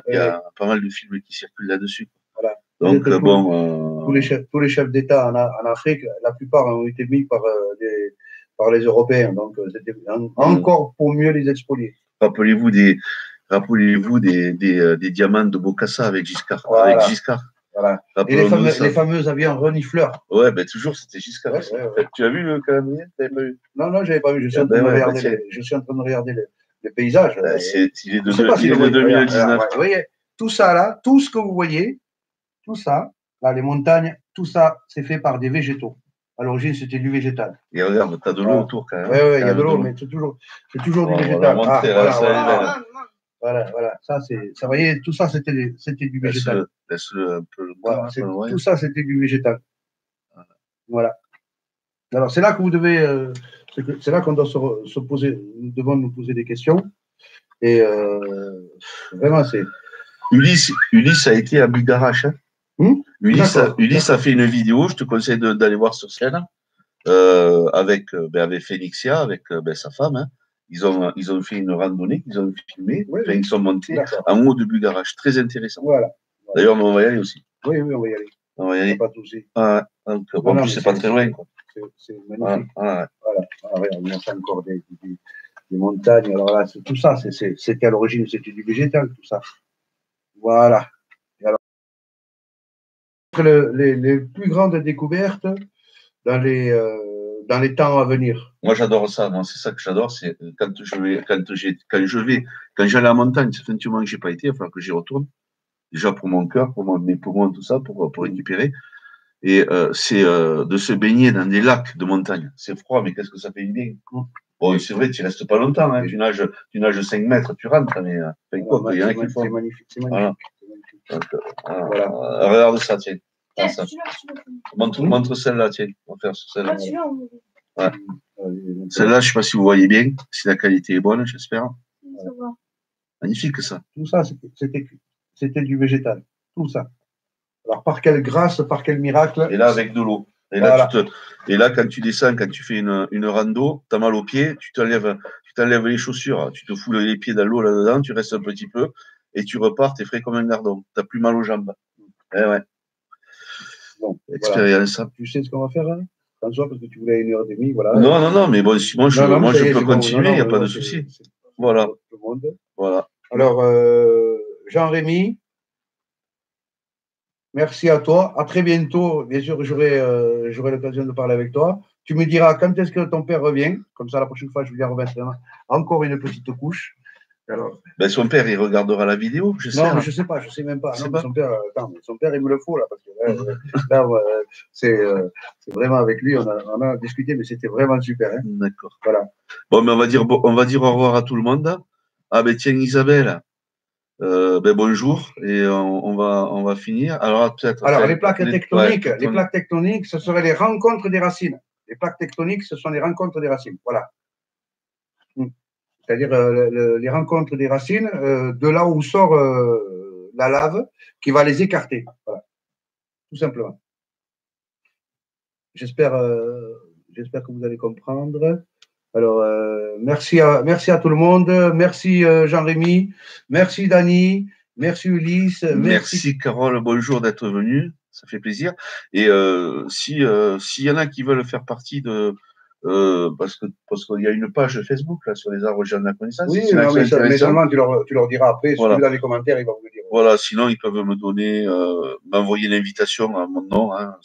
Il y a pas mal de films qui circulent là-dessus. Voilà. Donc, tous les chefs d'État en Afrique, la plupart ont été mis par par les Européens. Donc, c'était encore pour mieux les expolier. Rappelez-vous des diamants de Bokassa avec Giscard. Voilà. Avec Giscard. Voilà. Et les fameux avions renifleurs. Ouais, ben toujours, c'était Giscard. Ouais. Tu as vu le calendrier? Non, je n'avais pas vu. Je suis en train de regarder les paysages. Il est de 2019. Vous voyez, tout ça là, tout ce que vous voyez, tout ça, là, les montagnes, tout ça, c'est fait par des végétaux. À l'origine, c'était du végétal. Et regarde, tu as de l'eau autour quand même. Oui, il y a de l'eau, mais c'est toujours du végétal. Voilà. Ça, vous voyez, tout ça, c'était du végétal. Laisse-le un peu. Voilà, tout ça, c'était du végétal. Voilà. Alors, c'est là que vous devez. C'est là qu'on doit se poser. Nous devons nous poser des questions. Et vraiment, c'est. Ulysse a été à Bugarache. Hein. Ulysse a fait une vidéo, je te conseille d'aller voir sur scène, avec Félixia, avec sa femme. Hein. Ils ont fait une randonnée, ils ont filmé, ils sont montés en haut de Bugarache. Très intéressant. Voilà. D'ailleurs, on va y aller aussi. Oui, on va y aller. On va y aller. Pas de souci. En plus, c'est pas très loin. C'est magnifique. Voilà. Il y a encore des montagnes. Alors là, tout ça, c'était à l'origine, c'était du végétal, tout ça. Voilà. Et alors, les plus grandes découvertes dans les temps à venir. Moi, j'adore ça. Moi, c'est ça que j'adore. C'est quand j'allais à la montagne, ça fait un petit moment que j'ai pas été, il va falloir que j'y retourne. Déjà pour mon cœur, pour mes poumons, tout ça, pour récupérer. Et c'est de se baigner dans des lacs de montagne. C'est froid, mais qu'est-ce que ça fait du bien. Bon, c'est vrai, tu restes pas longtemps. Hein. Tu nages 5 mètres, tu rentres. Mais il y en a qui font. C'est magnifique. Voilà. Donc, regarde ça, tiens. Montre celle-là, tiens. On va faire celle-là. Ouais. Celle-là, je ne sais pas si vous voyez bien, si la qualité est bonne, j'espère. Magnifique, ça. Tout ça, c'était du végétal. Tout ça. Alors, par quelle grâce, par quel miracle. Et là, avec de l'eau. Et là, quand tu descends, quand tu fais une rando, tu as mal aux pieds, tu t'enlèves les chaussures, tu te fous les pieds dans l'eau là-dedans, tu restes un petit peu et tu repars, tu es frais comme un gardon. Tu n'as plus mal aux jambes. Ouais. Bon, expérience. Voilà. Tu sais ce qu'on va faire, hein, François, parce que tu voulais 1h30. Voilà. Non, mais bon, moi, je peux continuer, il n'y a pas de souci. Voilà. Voilà. Alors, Jean-Rémy, merci à toi. À très bientôt. Bien sûr, j'aurai l'occasion de parler avec toi. Tu me diras quand est-ce que ton père revient. Comme ça, la prochaine fois, je lui remettre encore une petite couche. Alors, son père, il regardera la vidéo, je sais. Non, mais je ne sais pas, je ne sais même pas. Non, son père, il me le faut, là, parce que là, c'est vraiment avec lui, on a discuté, mais c'était vraiment super. Hein. D'accord. Voilà. Bon, mais on va dire au revoir à tout le monde. Ah, ben tiens, Isabelle. Bonjour et on va finir. Alors peut-être. Alors les plaques tectoniques, ce seraient les rencontres des racines. Les plaques tectoniques, ce sont les rencontres des racines. Voilà. C'est-à-dire les rencontres des racines de là où sort la lave qui va les écarter. Voilà. Tout simplement. J'espère que vous allez comprendre. Alors, merci à tout le monde. Merci Jean-Rémy. Merci Dany. Merci Ulysse. Merci Carole. Bonjour d'être venu. Ça fait plaisir. Et s'il y en a qui veulent faire partie de parce qu'il y a une page Facebook là sur les arbres géants de la connaissance. Oui, mais seulement tu leur diras après. Voilà. Si dans les commentaires, ils vont vous le dire. Voilà. Sinon, ils peuvent me donner, m'envoyer l'invitation à mon nom. Hein.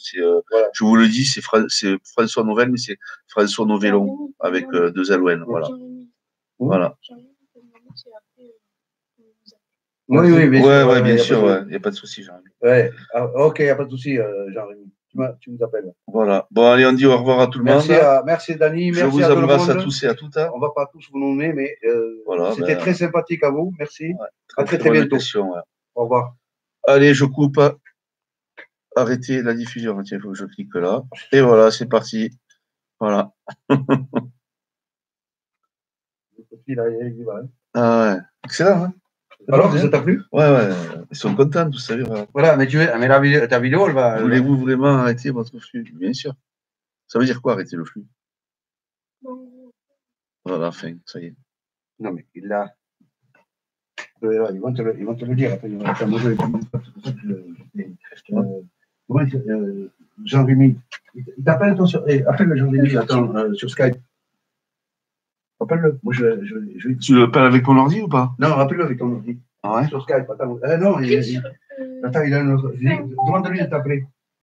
Voilà. Je vous le dis, c'est François Novelle, mais c'est François Novellon avec 2 LON. Voilà. Voilà. Oui, bien sûr. Il n'y a pas de souci, Jean-Rémy. Ouais. Ok, il n'y a pas de souci, Jean-Rémy. Tu nous appelles. Voilà. Bon, allez, on dit au revoir à tout le monde. Merci Dany. Je vous embrasse à tous et à toutes. On ne va pas tous vous nommer, mais c'était très sympathique à vous. Merci. Ouais, à très bientôt. Ouais. Au revoir. Allez, je coupe. Arrêtez la diffusion. Tiens, il faut que je clique là. Et voilà, c'est parti. Voilà. Ah ouais. Excellent, hein? Alors, ça t'a plu? Ouais. Ils sont contents, vous savez. Voilà, mais ta vidéo, elle va. Voulez-vous vraiment arrêter votre flux? Bien sûr. Ça veut dire quoi, arrêter le flux? Voilà, enfin, ça y est. Non, mais il l'a. Ils vont te le dire. Après, Jean-Rémy, il t'appelle, appelle Jean-Rémy sur Skype. Rappelle-le. Moi, Tu le parles avec ton ordi ou pas? Non, rappelle-le avec ton ordi. Ah ouais? Sur Skype. Attends, non, attends, il a une. Demande-lui de t'appeler.